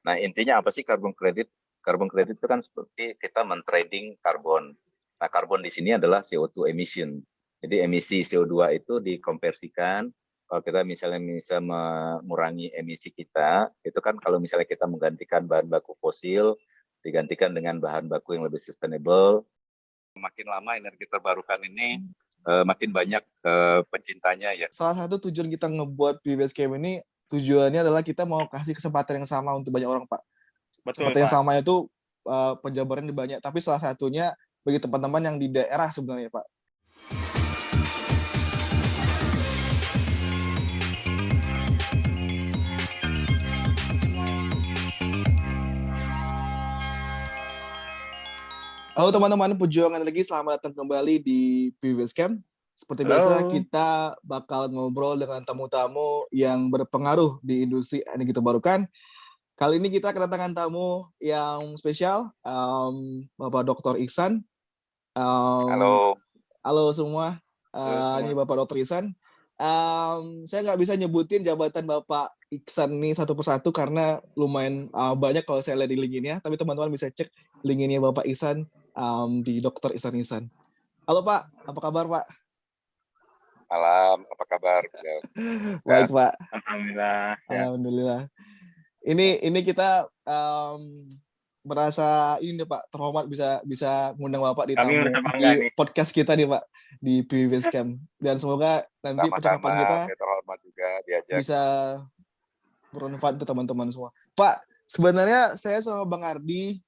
Nah, intinya apa sih carbon credit? Carbon credit itu kan seperti kita men-trading karbon. Nah, karbon di sini adalah CO2 emission. Jadi emisi CO2 itu dikonversikan. Kalau kita misalnya bisa mengurangi emisi kita, itu kan kalau misalnya kita menggantikan bahan baku fosil, digantikan dengan bahan baku yang lebih sustainable. Makin lama energi terbarukan ini makin banyak pencintanya ya. Salah satu tujuan kita ngebuat PBS Camp ini, tujuannya adalah kita mau kasih kesempatan yang sama untuk banyak orang, Pak. Betul, Kesempatan yang Pak. sama itu penjabarannya banyak, tapi salah satunya bagi teman-teman yang di daerah sebenarnya, Pak. Halo teman-teman pejuang energi, selamat datang kembali di PBS Camp. Seperti biasa, kita bakal ngobrol dengan tamu-tamu yang berpengaruh di industri energi terbarukan. Kali ini kita kedatangan tamu yang spesial, Bapak Dr. Ihsan. Halo. Halo semua. Ini Bapak Dr. Ihsan. Saya nggak bisa nyebutin jabatan Bapak Ihsan ini satu persatu karena lumayan banyak kalau saya lihat di LinkedIn-nya, tapi teman-teman bisa cek LinkedIn-nya Bapak Ihsan di Dr. Ihsan. Halo Pak, apa kabar Pak? Malam, apa kabar? Baik Pak. Alhamdulillah. Alhamdulillah. Ini kita merasa ini Pak terhormat bisa mengundang Bapak di podcast kita nih Pak di PBS Camp, dan semoga nanti percakapan kita terhormat juga diajak. Bisa bermanfaat untuk teman-teman semua. Pak, sebenarnya saya sama Bang Ardi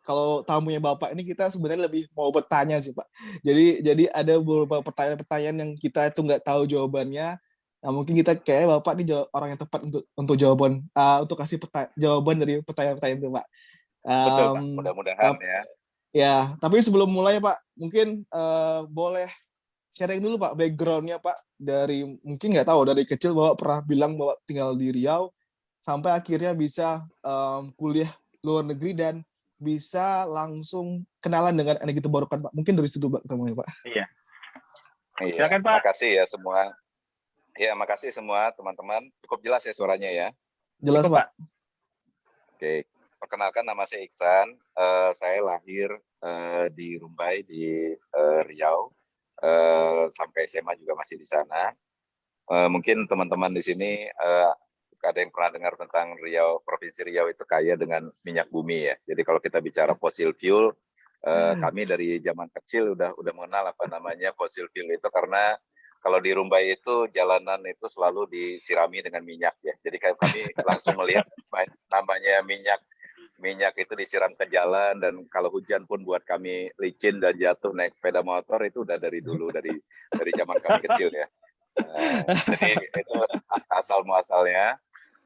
kalau tamunya Bapak ini kita sebenarnya lebih mau bertanya sih Pak. Jadi ada beberapa pertanyaan-pertanyaan yang kita itu nggak tahu jawabannya. Nah, mungkin kita kayak Bapak ini orang yang tepat untuk jawaban untuk kasih jawaban dari pertanyaan-pertanyaan itu Pak. Betul Pak, mudah-mudahan ya. Ya, tapi sebelum mulai Pak, mungkin boleh sharing dulu Pak background-nya Pak, dari mungkin nggak tahu dari kecil Bapak pernah bilang bahwa tinggal di Riau sampai akhirnya bisa kuliah luar negeri dan bisa langsung kenalan dengan energi terbarukan Pak. Mungkin dari situ Pak temunya Pak. Iya. Silakan Pak. Makasih ya semua. Ya, makasih semua teman-teman. Cukup jelas ya suaranya ya. Jelas Pak. Oke, perkenalkan nama saya Ihsan. Saya lahir di Rumbai di Riau. Sampai SMA juga masih di sana. Mungkin teman-teman di sini ada yang pernah dengar tentang Riau, Provinsi Riau itu kaya dengan minyak bumi ya. Jadi kalau kita bicara fossil fuel, kami dari zaman kecil udah mengenal apa namanya fossil fuel itu, karena kalau di Rumbai itu jalanan itu selalu disirami dengan minyak ya. Jadi kami langsung melihat namanya minyak itu disiram ke jalan, dan kalau hujan pun buat kami licin dan jatuh naik sepeda motor itu udah dari dulu, dari zaman kami kecil ya. Jadi itu asal muasalnya.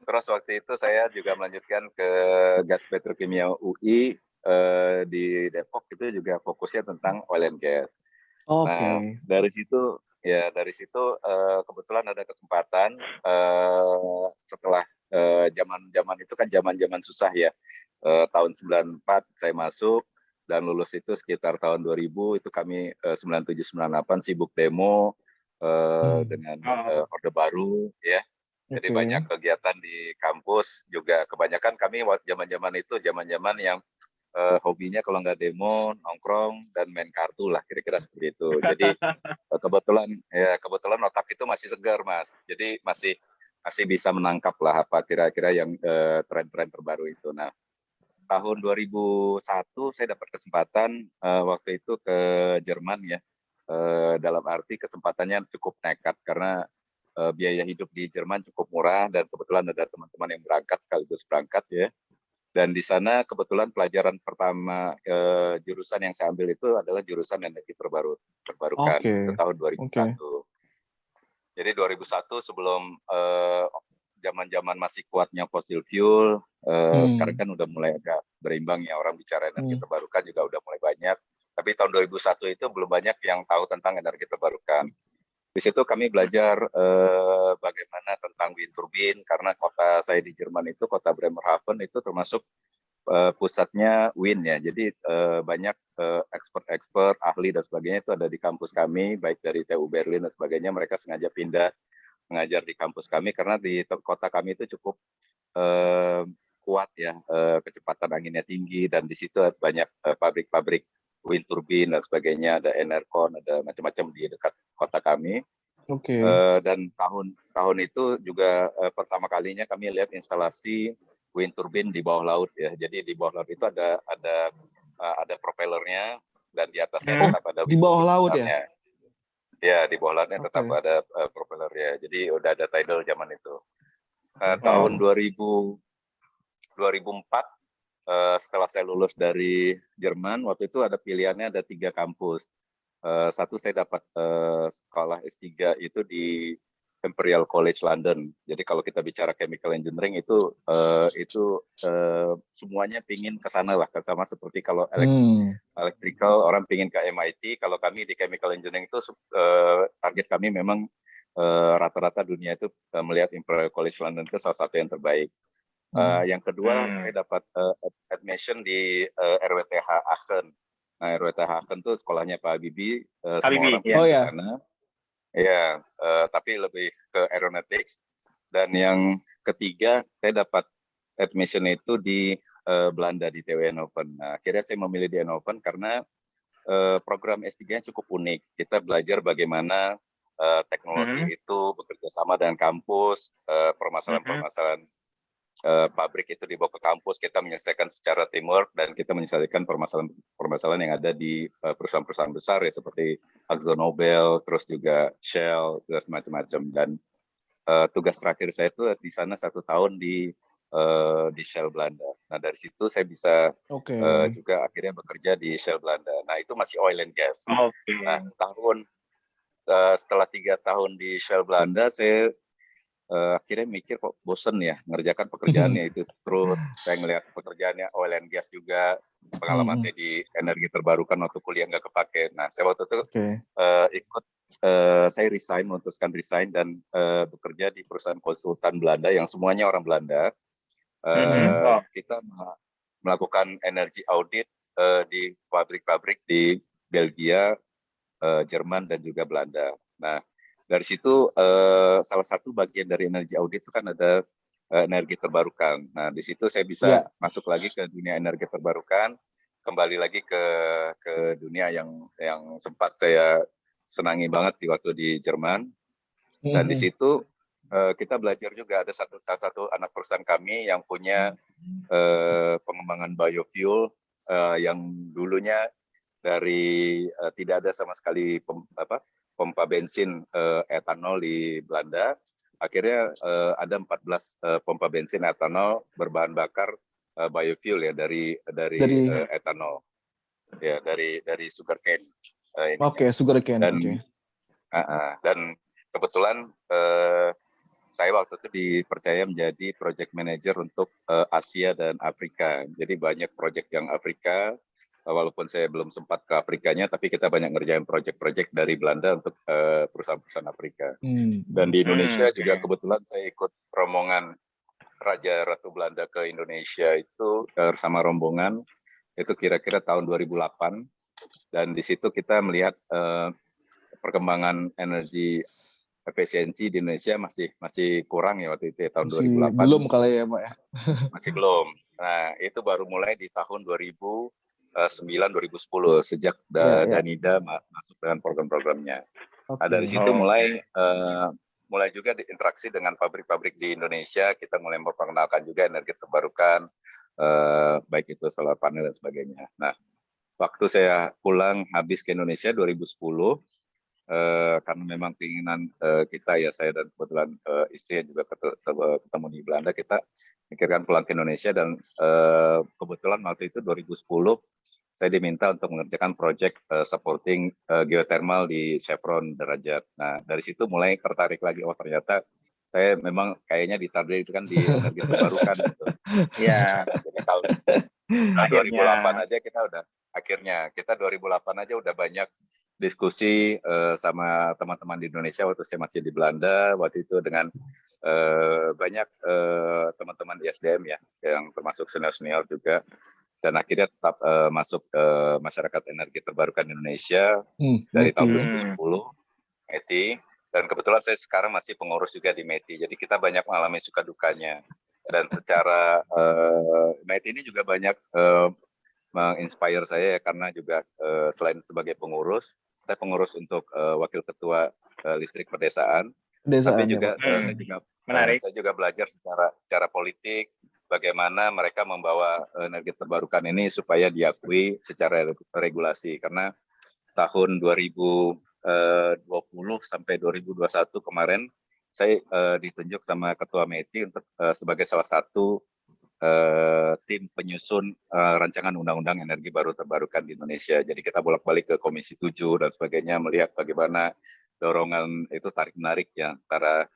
Terus waktu itu saya juga melanjutkan ke Gas Petrokimia UI di Depok, itu juga fokusnya tentang oil and gas. Nah, dari situ kebetulan ada kesempatan setelah zaman itu kan zaman susah ya. Tahun 94 saya masuk, dan lulus itu sekitar tahun 2000, itu kami 97-98 sibuk demo dengan Orde Baru ya. Jadi banyak kegiatan di kampus juga. Kebanyakan kami zaman itu zaman yang hobinya kalau nggak demo, nongkrong dan main kartu lah, kira-kira seperti itu. Jadi kebetulan otak itu masih segar Mas. Jadi masih bisa menangkap lah apa kira-kira yang tren-tren terbaru itu. Nah, tahun 2001 saya dapat kesempatan waktu itu ke Jerman ya. Dalam arti kesempatannya cukup nekat karena biaya hidup di Jerman cukup murah, dan kebetulan ada teman-teman yang berangkat sekaligus berangkat ya. Dan di sana kebetulan pelajaran pertama jurusan yang saya ambil itu adalah jurusan energi terbarukan. Itu tahun 2001. Jadi 2001 sebelum zaman masih kuatnya fossil fuel, sekarang kan udah mulai agak berimbang ya, orang bicara energi terbarukan juga udah mulai banyak. Tapi tahun 2001 itu belum banyak yang tahu tentang energi terbarukan. Di situ kami belajar bagaimana tentang wind turbine, karena kota saya di Jerman itu, kota Bremerhaven itu termasuk pusatnya wind ya. Jadi banyak expert, ahli dan sebagainya itu ada di kampus kami, baik dari TU Berlin dan sebagainya. Mereka sengaja pindah mengajar di kampus kami karena di kota kami itu cukup kuat ya, kecepatan anginnya tinggi, dan di situ banyak pabrik-pabrik wind turbine dan sebagainya, ada Enercon, ada macam-macam di dekat kota kami. Oke. Dan tahun itu juga pertama kalinya kami lihat instalasi wind turbine di bawah laut ya. Jadi di bawah laut itu ada propellernya, dan di atasnya tetap ada di wind bawah turbine laut ya? besarnya. Ya, di bawah lautnya tetap Oke. ada propellernya. Jadi udah ada tidal zaman itu. Tahun 2004, setelah saya lulus dari Jerman, waktu itu ada pilihannya, ada 3 kampus. Satu saya dapat sekolah S3 itu di Imperial College London. Jadi kalau kita bicara chemical engineering itu semuanya pingin ke sana lah, sama seperti kalau electrical orang pingin ke MIT. Kalau kami di chemical engineering itu target kami memang rata-rata dunia itu melihat Imperial College London itu salah satu yang terbaik. Yang kedua, saya dapat admission di RWTH Aachen. Nah, RWTH Aachen tuh sekolahnya Pak Habibie, semua orang ya. pergi ke sana. Ya, tapi lebih ke aeronautics. Dan yang ketiga, saya dapat admission itu di Belanda, di TU Eindhoven. Nah, akhirnya saya memilih di Eindhoven karena program S3-nya cukup unik. Kita belajar bagaimana teknologi itu bekerja sama dengan kampus, permasalahan-permasalahan pabrik itu dibawa ke kampus, kita menyelesaikan secara teamwork, dan kita menyelesaikan permasalahan yang ada di perusahaan-perusahaan besar ya, seperti AkzoNobel, terus juga Shell, terus macam-macam. Dan tugas terakhir saya itu di sana 1 tahun di Shell Belanda. Nah, dari situ saya bisa juga akhirnya bekerja di Shell Belanda. Nah, itu masih oil and gas. Nah, setelah 3 tahun di Shell Belanda, saya akhirnya mikir kok bosen ya ngerjakan pekerjaannya itu terus. Saya ngelihat pekerjaannya oil and gas juga, pengalaman saya di energi terbarukan waktu kuliah nggak kepake. Nah, saya waktu itu saya memutuskan resign dan bekerja di perusahaan konsultan Belanda yang semuanya orang Belanda. Kita melakukan energi audit di pabrik-pabrik di Belgia, Jerman, dan juga Belanda. Nah, dari situ salah satu bagian dari energi audit itu kan ada energi terbarukan. Nah, di situ saya bisa masuk lagi ke dunia energi terbarukan, kembali lagi ke dunia yang sempat saya senangi banget di waktu di Jerman. Dan di situ kita belajar juga, ada salah satu anak perusahaan kami yang punya pengembangan biofuel yang dulunya dari tidak ada sama sekali pompa bensin etanol di Belanda. Akhirnya ada 14 pompa bensin etanol berbahan bakar biofuel ya, dari etanol ya, dari sugarcane. Sugarcane. Dan kebetulan saya waktu itu dipercaya menjadi project manager untuk Asia dan Afrika. Jadi banyak project yang Afrika, walaupun saya belum sempat ke Afrikanya, tapi kita banyak ngerjain project-project dari Belanda untuk perusahaan-perusahaan Afrika. Dan di Indonesia juga kebetulan saya ikut rombongan Raja Ratu Belanda ke Indonesia itu bersama rombongan, itu kira-kira tahun 2008. Dan di situ kita melihat perkembangan energi efisiensi di Indonesia masih kurang ya waktu itu ya, tahun 2008. Belum kali ya, Pak ya. Masih belum. Nah, itu baru mulai di tahun 2009-2010 sejak Danida masuk dengan program-programnya. Nah, dari situ mulai juga diinteraksi dengan pabrik-pabrik di Indonesia. Kita mulai memperkenalkan juga energi terbarukan, baik itu solar panel dan sebagainya. Nah, waktu saya pulang habis ke Indonesia 2010, karena memang keinginan kita ya, saya dan kebetulan istri yang juga ketemu di Belanda, kita pikirkan pulang ke Indonesia. Dan kebetulan waktu itu 2010 saya diminta untuk mengerjakan proyek supporting geothermal di Chevron Derajat. Nah, dari situ mulai tertarik lagi, ternyata saya memang kayaknya ditarget itu kan di energi terbarukan gitu. Iya, jadi tahun 2008 aja kita 2008 aja udah banyak diskusi sama teman-teman di Indonesia waktu saya masih di Belanda waktu itu, dengan banyak teman-teman di SDM ya, yang termasuk senior-senior juga, dan akhirnya tetap masuk ke masyarakat energi terbarukan Indonesia dari tahun 2010, METI. Dan kebetulan saya sekarang masih pengurus juga di METI, jadi kita banyak mengalami suka dukanya. Dan secara MET ini juga banyak menginspire saya ya, karena juga selain sebagai pengurus, saya pengurus untuk wakil ketua listrik pedesaan, tapi Desaan ya juga Pak. Menarik. saya juga belajar secara politik bagaimana mereka membawa energi terbarukan ini supaya diakui secara regulasi, karena tahun 2020 sampai 2021 kemarin saya ditunjuk sama Ketua METI untuk sebagai salah satu tim penyusun rancangan undang-undang energi baru terbarukan di Indonesia. Jadi kita bolak-balik ke Komisi 7 dan sebagainya, melihat bagaimana dorongan itu tarik-menarik ya antara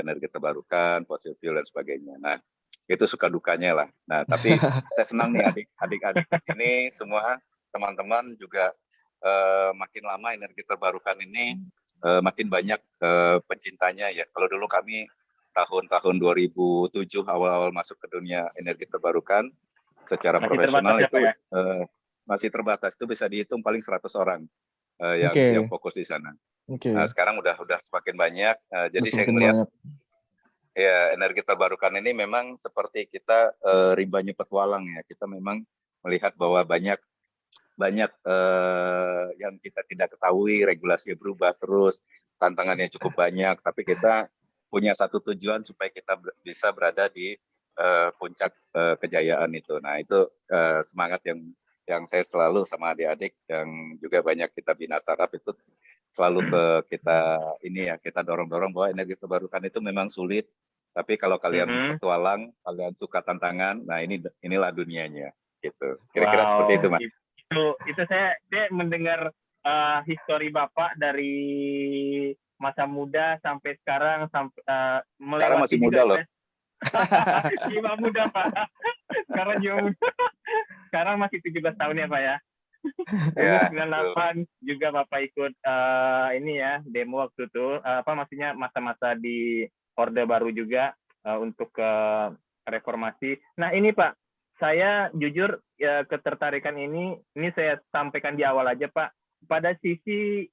energi terbarukan, fossil fuel dan sebagainya. Nah, itu suka dukanya lah. Nah, tapi saya senang nih adik-adik di sini semua teman-teman juga makin lama energi terbarukan ini makin banyak pencintanya ya. Kalau dulu kami tahun 2007 awal-awal masuk ke dunia energi terbarukan secara Masih profesional terbatas ya, itu Pak, ya? masih terbatas, itu bisa dihitung paling 100 orang Oke. yang fokus di sana. Oke. Nah, sekarang udah semakin banyak. Jadi Udah saya semakin melihat banyak. ya energi terbarukan ini memang seperti kita rimbanya petualang ya. Kita memang melihat bahwa banyak yang kita tidak ketahui, regulasinya berubah terus, tantangannya cukup banyak, tapi kita punya satu tujuan supaya kita bisa berada di puncak kejayaan itu. Nah, itu semangat yang saya selalu sama adik-adik yang juga banyak kita bina startup itu selalu kita dorong-dorong bahwa energi terbarukan itu memang sulit, tapi kalau kalian petualang, kalian suka tantangan, nah inilah dunianya gitu. Kira-kira seperti itu, Mas. Itu saya mendengar histori Bapak dari masa muda sampai sekarang, sampai melewati Sekarang masih muda loh. Jiwa muda, Pak. Sekarang jiwa muda. Sekarang masih 17 tahun ya, Pak ya. Ya, 98 juga Bapak ikut ini ya, demo waktu itu. Maksudnya masa-masa di Orde Baru juga untuk reformasi. Nah, ini Pak, saya jujur ketertarikan ini saya sampaikan di awal aja Pak. Pada sisi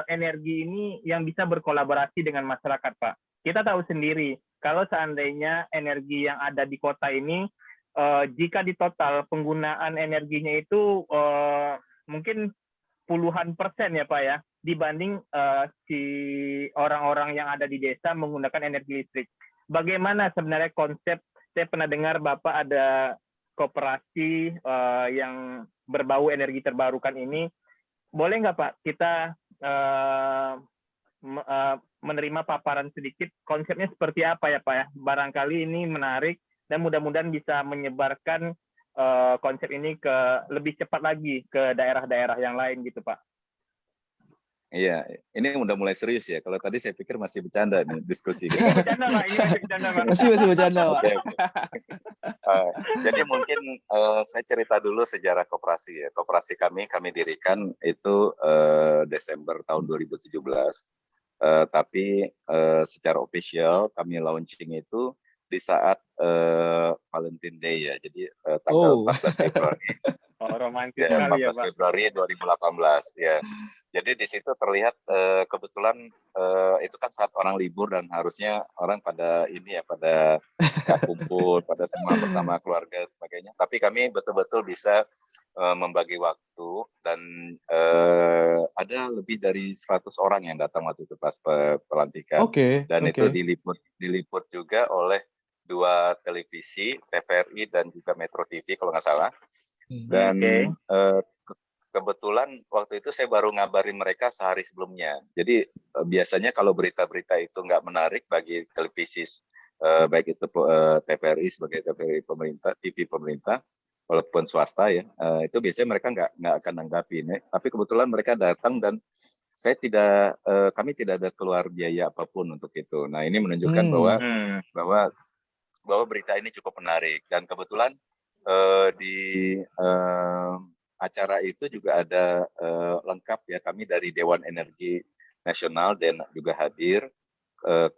energi ini yang bisa berkolaborasi dengan masyarakat Pak. Kita tahu sendiri kalau seandainya energi yang ada di kota ini jika di total penggunaan energinya itu mungkin puluhan persen ya Pak ya, dibanding si orang-orang yang ada di desa menggunakan energi listrik. Bagaimana sebenarnya konsep, saya pernah dengar Bapak ada koperasi yang berbau energi terbarukan ini. Boleh nggak Pak kita menerima paparan sedikit konsepnya seperti apa ya Pak ya? Barangkali ini menarik dan mudah-mudahan bisa menyebarkan konsep ini lebih cepat lagi ke daerah-daerah yang lain gitu Pak. Iya, ini udah mulai serius ya. Kalau tadi saya pikir masih bercanda nih diskusi. Ini bercanda Pak, ini masih bercanda Pak. Masih bercanda Pak. Okay. Jadi mungkin saya cerita dulu sejarah koperasi ya. Koperasi kami dirikan itu Desember tahun 2017. Tapi secara official kami launching itu di saat Valentine Day ya. Jadi tanggal 14 Februari. Romantis Ya, sekali 14 ya Pak. Februari 2018 ya. Jadi di situ terlihat kebetulan itu kan saat orang libur dan harusnya orang pada nggak kumpul, pada semua bersama keluarga dan sebagainya. Tapi kami betul-betul bisa membagi waktu dan ada lebih dari 100 orang yang datang waktu itu pas pelantikan. Dan itu diliput juga oleh 2 televisi, TVRI dan juga Metro TV kalau nggak salah. Dan kebetulan waktu itu saya baru ngabarin mereka sehari sebelumnya. Jadi biasanya kalau berita-berita itu nggak menarik bagi televisi, baik itu TVRI sebagai TVRI pemerintah, TV pemerintah, walaupun swasta ya, itu biasanya mereka nggak akan nanggapin. Ya. Tapi kebetulan mereka datang dan kami tidak ada keluar biaya apapun untuk itu. Nah ini menunjukkan bahwa berita ini cukup menarik dan kebetulan di acara itu juga ada lengkap ya, kami dari Dewan Energi Nasional dan juga hadir,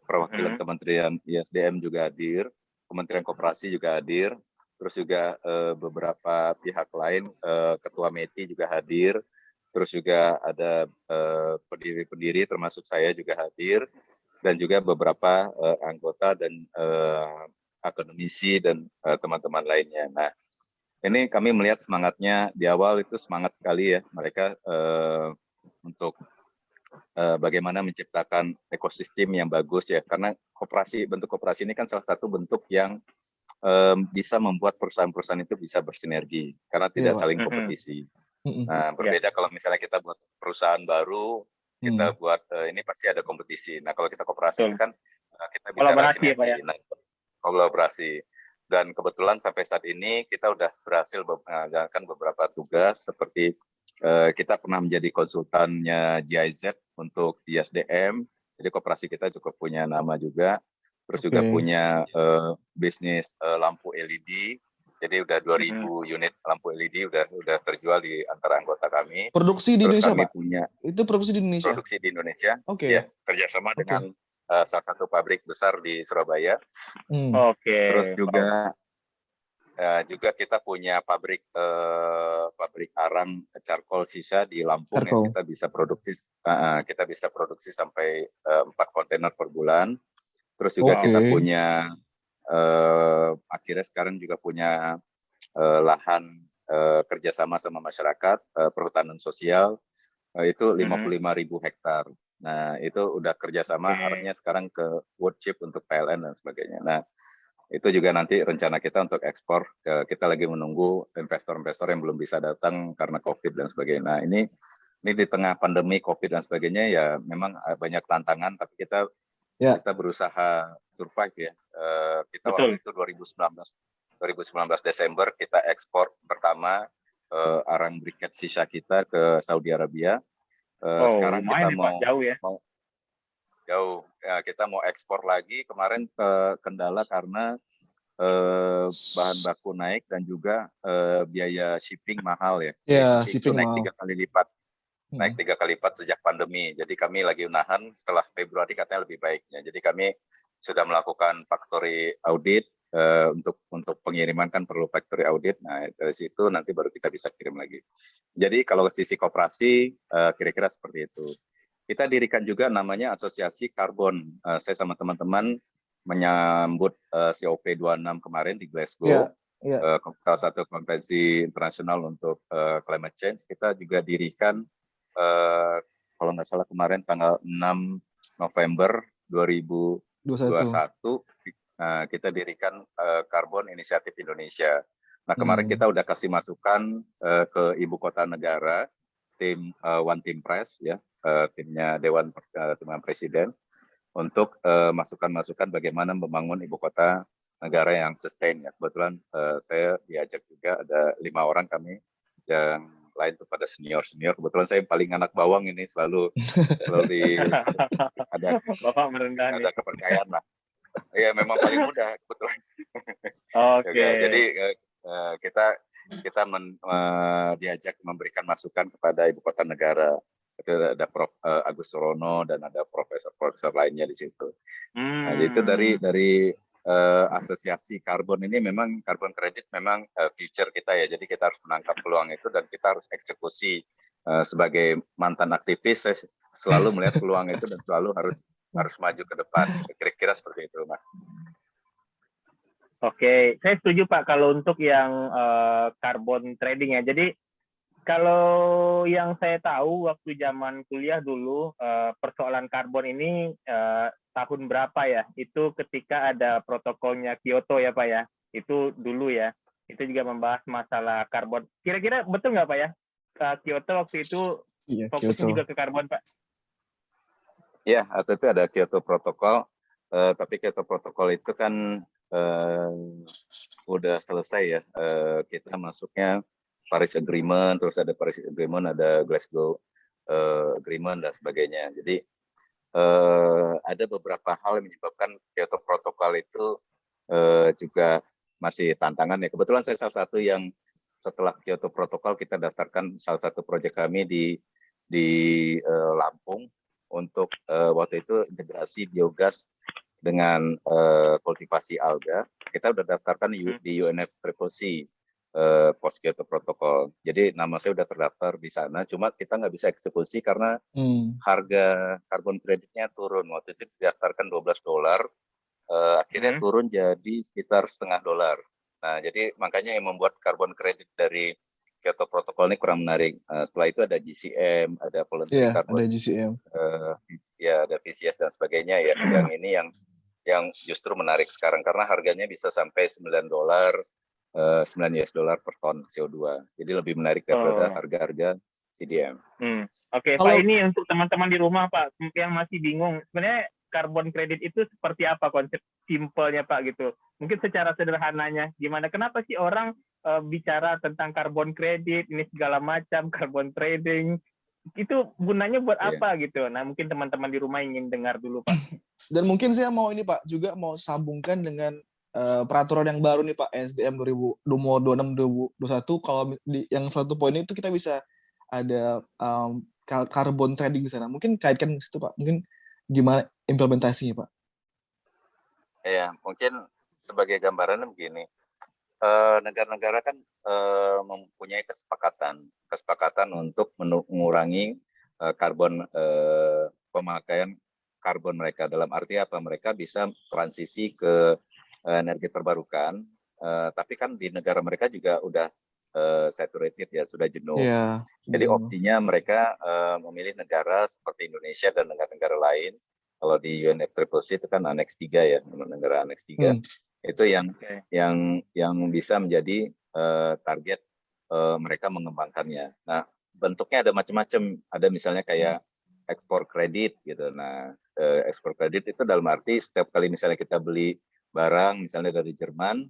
perwakilan Kementerian ISDM juga hadir, Kementerian Koperasi juga hadir, terus juga beberapa pihak lain, Ketua METI juga hadir, terus juga ada pendiri-pendiri termasuk saya juga hadir, dan juga beberapa anggota dan akademisi dan teman-teman lainnya. Nah, ini kami melihat semangatnya di awal itu semangat sekali ya mereka untuk bagaimana menciptakan ekosistem yang bagus ya, karena bentuk koperasi ini kan salah satu bentuk yang bisa membuat perusahaan-perusahaan itu bisa bersinergi karena Iya, tidak Pak. saling kompetisi. Mm-mm. Nah, berbeda kalau misalnya kita buat perusahaan baru, kita buat ini pasti ada kompetisi. Nah, kalau kita koperasi Betul. itu kan kita bicara Kolaborasi ya, Pak ya. sinergi. Nah, kolaborasi. Dan kebetulan sampai saat ini kita udah berhasil menjalankan beberapa tugas seperti kita pernah menjadi konsultannya GIZ untuk ISDM. Jadi koperasi kita cukup punya nama juga. Terus juga punya bisnis lampu LED. Jadi udah 2.000 unit lampu LED udah terjual di antara anggota kami. Produksi di Terus Indonesia, kami Pak? punya Itu produksi di Indonesia? produksi di Indonesia. Oke. Ya, kerjasama dengan salah satu pabrik besar di Surabaya. Oke. Terus juga kita punya pabrik arang charcoal sisa di Lampung ya. Kita bisa produksi sampai 4 kontainer per bulan. Terus juga kita punya akhirnya sekarang juga punya lahan kerjasama sama masyarakat perhutanan sosial itu 55.000 hektar. Nah itu udah kerjasama arahnya sekarang ke woodchip untuk PLN dan sebagainya. Nah itu juga nanti rencana kita untuk ekspor. Kita lagi menunggu investor-investor yang belum bisa datang karena COVID dan sebagainya. Nah ini di tengah pandemi COVID dan sebagainya ya memang banyak tantangan, tapi kita berusaha survive ya. Kita waktu itu 2019 Desember kita ekspor pertama arang briket sisa kita ke Saudi Arabia. Sekarang kita jauh ya, kita mau ekspor lagi. Kemarin kendala karena bahan baku naik dan juga biaya shipping mahal ya. Shipping naik mahal. 3 kali lipat. Naik 3 kali lipat sejak pandemi. Jadi kami lagi menahan, setelah Februari katanya lebih baiknya. Jadi kami sudah melakukan factory audit untuk pengiriman kan perlu factory audit. Nah dari situ nanti baru kita bisa kirim lagi. Jadi kalau sisi koperasi kira-kira seperti itu. Kita dirikan juga namanya Asosiasi Karbon. Saya sama teman-teman menyambut COP26 kemarin di Glasgow. Salah satu konvensi internasional untuk climate change. Kita juga dirikan kalau nggak salah kemarin tanggal 6 November 2021 kita dirikan Karbon Inisiatif Indonesia. Nah kemarin kita udah kasih masukan ke Ibu Kota Negara, tim One Team Press ya, timnya Dewan Pertimbangan Presiden untuk masukan-masukan bagaimana membangun ibu kota negara yang sustain ya. Kebetulan saya diajak juga ada 5 orang kami yang lain itu pada senior. Kebetulan saya paling anak bawang ini selalu ada kepercayaan lah. Ya memang paling muda kebetulan. Jadi kita diajak memberikan masukan kepada ibu kota negara. Itu ada Prof Agus Surono dan ada profesor lainnya di situ. Nah, itu dari asosiasi karbon ini memang karbon kredit memang future kita ya. Jadi kita harus menangkap peluang itu dan kita harus eksekusi. Sebagai mantan aktivis saya selalu melihat peluang itu dan selalu harus maju ke depan. Kira-kira seperti itu, Mas. Oke, saya setuju Pak kalau untuk yang carbon trading ya. Jadi kalau yang saya tahu waktu zaman kuliah dulu persoalan karbon ini tahun berapa ya? Itu ketika ada protokolnya Kyoto ya Pak ya. Itu dulu ya. Itu juga membahas masalah karbon. Kira-kira betul nggak Pak ya? Kyoto waktu itu fokusnya juga ke karbon Pak? Iya, waktu itu ada Kyoto Protokol. Tapi Kyoto Protokol itu kan udah selesai ya. Kita masuknya Paris Agreement, terus ada Paris Agreement, ada Glasgow Agreement dan sebagainya. Jadi ada beberapa hal yang menyebabkan Kyoto Protokol itu juga masih tantangan ya. Kebetulan saya salah satu yang setelah Kyoto Protokol kita daftarkan salah satu proyek kami di Lampung untuk waktu itu integrasi biogas dengan kultivasi alga. Kita udah daftarkan di UNFCCC. Post Kyoto Protokol. Jadi nama saya udah terdaftar di sana, cuma kita nggak bisa eksekusi karena harga karbon kreditnya turun. Waktu itu didaftarkan $12, akhirnya turun jadi sekitar $0,5. Nah, jadi makanya yang membuat carbon credit dari Kyoto Protocol ini kurang menarik. Setelah itu ada GCM, ada voluntary Iya, ada carbon, GCM. ya ada VCS dan sebagainya ya. Yang ini yang justru menarik sekarang karena harganya bisa sampai $9, $9 per ton CO2. Jadi lebih menarik daripada harga-harga CDM. Oke, Pak, ini untuk teman-teman di rumah, Pak, yang masih bingung, sebenarnya carbon credit itu seperti apa konsep simpelnya, Pak, gitu. Mungkin secara sederhananya, gimana? Kenapa sih orang bicara tentang carbon credit, ini segala macam, carbon trading, itu gunanya buat apa gitu? Nah, mungkin teman-teman di rumah ingin dengar dulu, Pak. Dan mungkin saya mau ini Pak, juga mau sambungkan dengan peraturan yang baru nih Pak, SDM 2026-2021. Kalau yang satu poin itu kita bisa ada carbon trading di sana. Mungkin kaitkan ke situ Pak. Mungkin gimana implementasinya Pak? Ya, mungkin sebagai gambaran begini. Negara-negara kan mempunyai kesepakatan untuk mengurangi karbon pemakaian karbon mereka. Dalam arti apa? Mereka bisa transisi ke energi terbarukan, tapi kan di negara mereka juga udah saturated ya, sudah jenuh. Yeah, jadi opsinya mereka memilih negara seperti Indonesia dan negara-negara lain. Kalau di UNFCCC itu kan Aneks 3 ya, negara Aneks 3. Itu yang bisa menjadi target mereka mengembangkannya. Nah, bentuknya ada macam-macam. Ada misalnya kayak ekspor kredit gitu. Nah, ekspor kredit itu dalam arti setiap kali misalnya kita beli barang misalnya dari Jerman,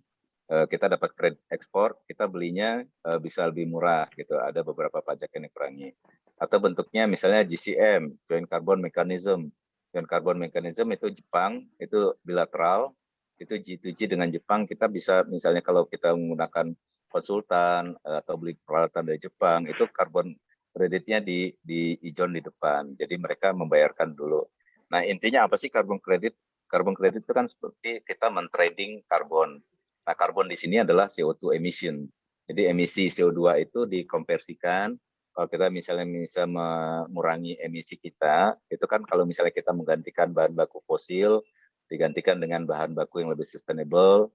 kita dapat kredit ekspor, kita belinya bisa lebih murah gitu. Ada beberapa pajak yang dikurangi. Atau bentuknya misalnya GCM, Joint Carbon Mechanism. Joint Carbon Mechanism itu Jepang, itu bilateral, itu G2G dengan Jepang. Kita bisa misalnya kalau kita menggunakan konsultan atau beli peralatan dari Jepang, itu karbon kreditnya di ijon di depan. Jadi mereka membayarkan dulu. Nah, intinya apa sih karbon kredit? Karbon kredit itu kan seperti kita mentrading karbon. Nah, karbon di sini adalah CO2 emission. Jadi emisi CO2 itu dikonversikan. Kalau kita misalnya bisa mengurangi emisi kita, itu kan kalau misalnya kita menggantikan bahan baku fosil, digantikan dengan bahan baku yang lebih sustainable,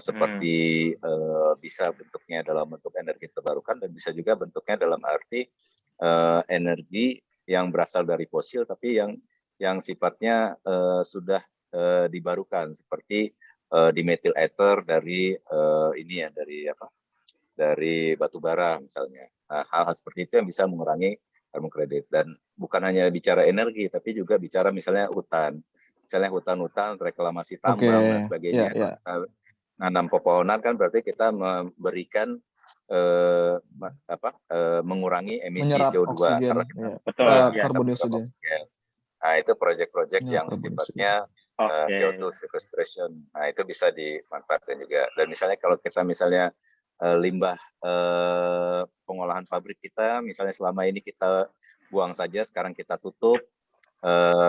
seperti bisa bentuknya dalam bentuk energi terbarukan dan bisa juga bentuknya dalam arti energi yang berasal dari fosil tapi yang sifatnya sudah dibarukan seperti dimethyl ether dari ini ya dari batu bara misalnya. Nah, hal-hal seperti itu yang bisa mengurangi carbon credit dan bukan hanya bicara energi tapi juga bicara misalnya hutan. Misalnya hutan-hutan, reklamasi tambang dan sebagainya. Kita nanam pepohonan kan berarti kita memberikan mengurangi emisi menyerap CO2 oksigen, karena kita karbon dioksida. Nah, itu proyek-proyek yang sifatnya CO2 sequestration. Nah, itu bisa dimanfaatkan juga. Dan misalnya kalau kita misalnya limbah pengolahan pabrik kita, misalnya selama ini kita buang saja, sekarang kita tutup,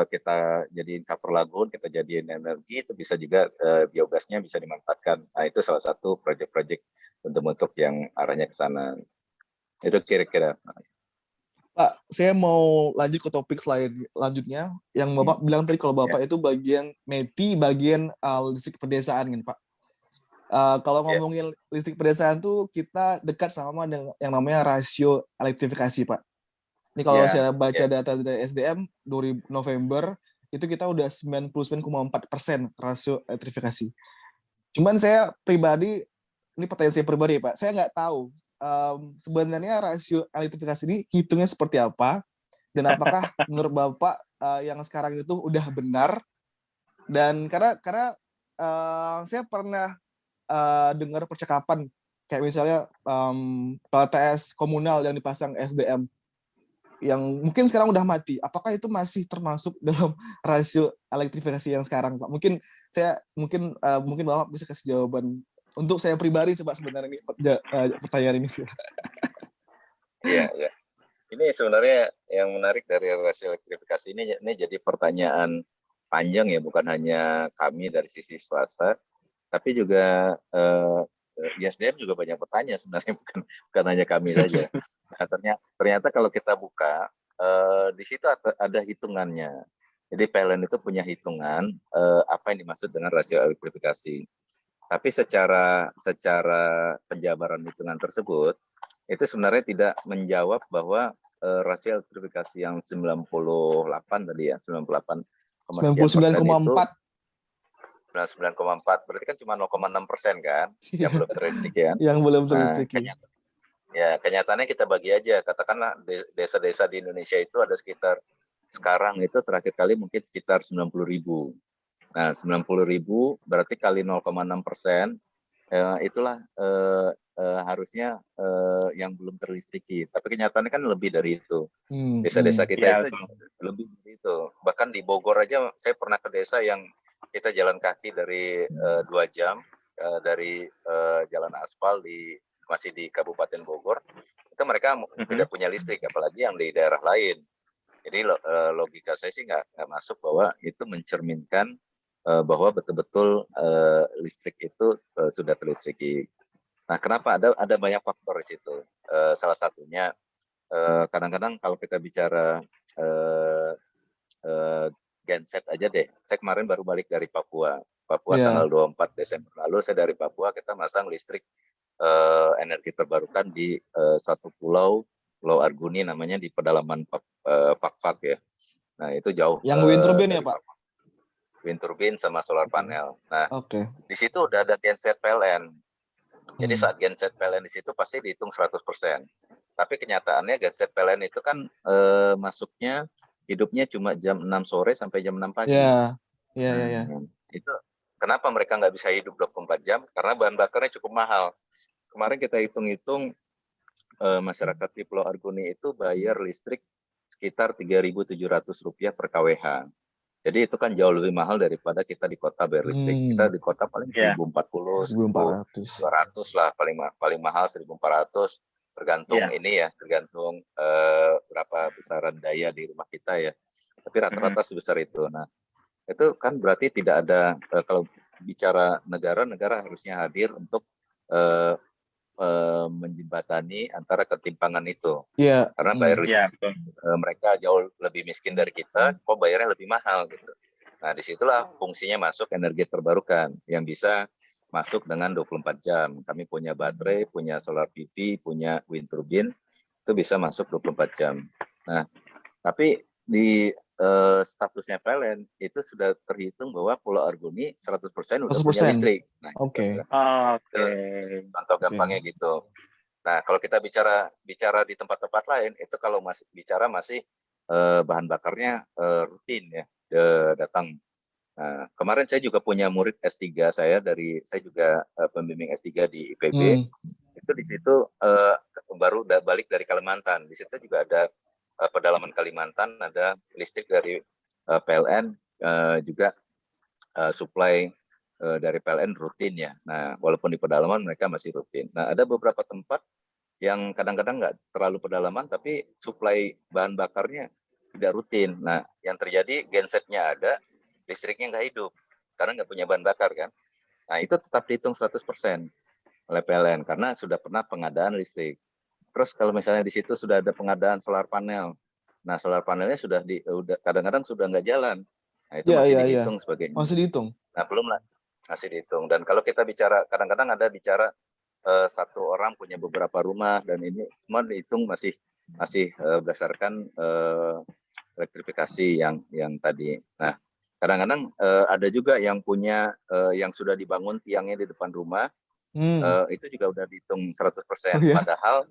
kita jadiin cover lagun, kita jadiin energi, itu bisa juga biogasnya bisa dimanfaatkan. Nah, itu salah satu proyek-proyek bentuk-bentuk yang arahnya ke sana. Itu kira-kira. Pak, saya mau lanjut ke topik selanjutnya. Yang Bapak bilang tadi kalau Bapak itu bagian MEPI, bagian listrik pedesaan kan Pak. Kalau ngomongin listrik pedesaan tuh kita dekat sama dengan yang namanya rasio elektrifikasi Pak. Ini kalau saya baca data dari SDM 2000 November itu kita udah 99,4% rasio elektrifikasi. Cuman saya pribadi, ini pertanyaan saya pribadi Pak, saya nggak tahu sebenarnya rasio elektrifikasi ini hitungnya seperti apa dan apakah menurut Bapak yang sekarang itu udah benar dan karena saya pernah dengar percakapan kayak misalnya PLTS komunal yang dipasang SDM yang mungkin sekarang udah mati, apakah itu masih termasuk dalam rasio elektrifikasi yang sekarang Pak? Mungkin Bapak bisa kasih jawaban untuk saya pribadi coba sebenarnya ini pertanyaan ini sih. Iya. Ini sebenarnya yang menarik dari rasio elektrifikasi ini jadi pertanyaan panjang ya, bukan hanya kami dari sisi swasta, tapi juga ISDM juga banyak bertanya sebenarnya, bukan hanya kami saja. Nah, ternyata kalau kita buka di situ ada hitungannya. Jadi PLN itu punya hitungan apa yang dimaksud dengan rasio elektrifikasi. Tapi secara penjabaran hitungan tersebut itu sebenarnya tidak menjawab bahwa rasio elektrifikasi yang 98 tadi ya, 98 sekian persen itu 99,4 berarti kan cuma 0,6% kan yang belum terlistrik kan. Yang belum Nah, terlistrik. kenyataannya kita bagi aja, katakanlah desa-desa di Indonesia itu ada sekitar sekarang itu terakhir kali mungkin sekitar 90.000. Nah, 90.000 berarti kali 0,6%, itulah harusnya yang belum terlistriki. Tapi kenyataannya kan lebih dari itu. Desa-desa kita itu lebih dari itu. Bahkan di Bogor aja, saya pernah ke desa yang kita jalan kaki dari 2 jam dari jalan aspal masih di Kabupaten Bogor. Itu mereka tidak punya listrik, apalagi yang di daerah lain. Jadi logika saya sih nggak masuk bahwa itu mencerminkan bahwa betul-betul listrik itu sudah terlistriki. Nah, kenapa ada banyak faktor di situ. Salah satunya kadang-kadang kalau kita bicara genset aja deh. Saya kemarin baru balik dari Papua. Tanggal 24 Desember lalu saya dari Papua, kita masang listrik energi terbarukan di satu pulau Arguni namanya, di pedalaman Fak-Fak ya. Nah, itu jauh. Yang wind turbine ya, Pak? Wind turbine sama solar panel. Nah, di situ udah ada genset PLN. Jadi saat genset PLN di situ pasti dihitung 100%. Tapi kenyataannya genset PLN itu kan masuknya hidupnya cuma jam 6 sore sampai jam 6 pagi. Iya. Itu kenapa mereka nggak bisa hidup 24 jam? Karena bahan bakarnya cukup mahal. Kemarin kita hitung-hitung masyarakat di Pulau Arguni itu bayar listrik sekitar Rp3.700 per kWh. Jadi itu kan jauh lebih mahal daripada kita di kota bayar listrik. Kita di kota paling 1.040, 1.200 lah, paling mahal 1.400. Tergantung ini ya, tergantung berapa besaran daya di rumah kita ya. Tapi rata-rata sebesar itu. Nah, itu kan berarti tidak ada, kalau bicara negara harusnya hadir untuk menjembatani antara ketimpangan itu. Karena bayar listrik mereka jauh lebih miskin dari kita, kok bayarnya lebih mahal gitu. Nah, disitulah fungsinya masuk energi terbarukan yang bisa masuk dengan 24 jam. Kami punya baterai, punya solar PV, punya wind turbine, itu bisa masuk 24 jam. Nah, tapi di statusnya PLN itu sudah terhitung bahwa Pulau Arguni 100% udah punya listrik. Nah, contoh gampangnya gitu. Nah, kalau kita bicara di tempat-tempat lain, itu kalau masih bahan bakarnya rutin ya datang. Nah, kemarin saya juga punya murid S3 saya juga pembimbing S3 di IPB. Itu di situ baru balik dari Kalimantan. Di situ juga ada pedalaman Kalimantan, ada listrik dari PLN, juga supply dari PLN rutin ya. Nah, walaupun di pedalaman mereka masih rutin. Nah, ada beberapa tempat yang kadang-kadang nggak terlalu pedalaman, tapi supply bahan bakarnya tidak rutin. Nah, yang terjadi gensetnya ada, listriknya nggak hidup, karena nggak punya bahan bakar kan. Nah, itu tetap dihitung 100% oleh PLN, karena sudah pernah pengadaan listrik. Terus kalau misalnya di situ sudah ada pengadaan solar panel, nah solar panelnya sudah kadang-kadang sudah nggak jalan. Nah, itu masih dihitung sebagai ini. Masih dihitung? Nah, belum lah, masih dihitung. Dan kalau kita bicara, kadang-kadang ada bicara satu orang punya beberapa rumah, dan ini semua dihitung masih berdasarkan elektrifikasi yang tadi. Nah, kadang-kadang ada juga yang punya yang sudah dibangun tiangnya di depan rumah, itu juga udah dihitung 100%. Padahal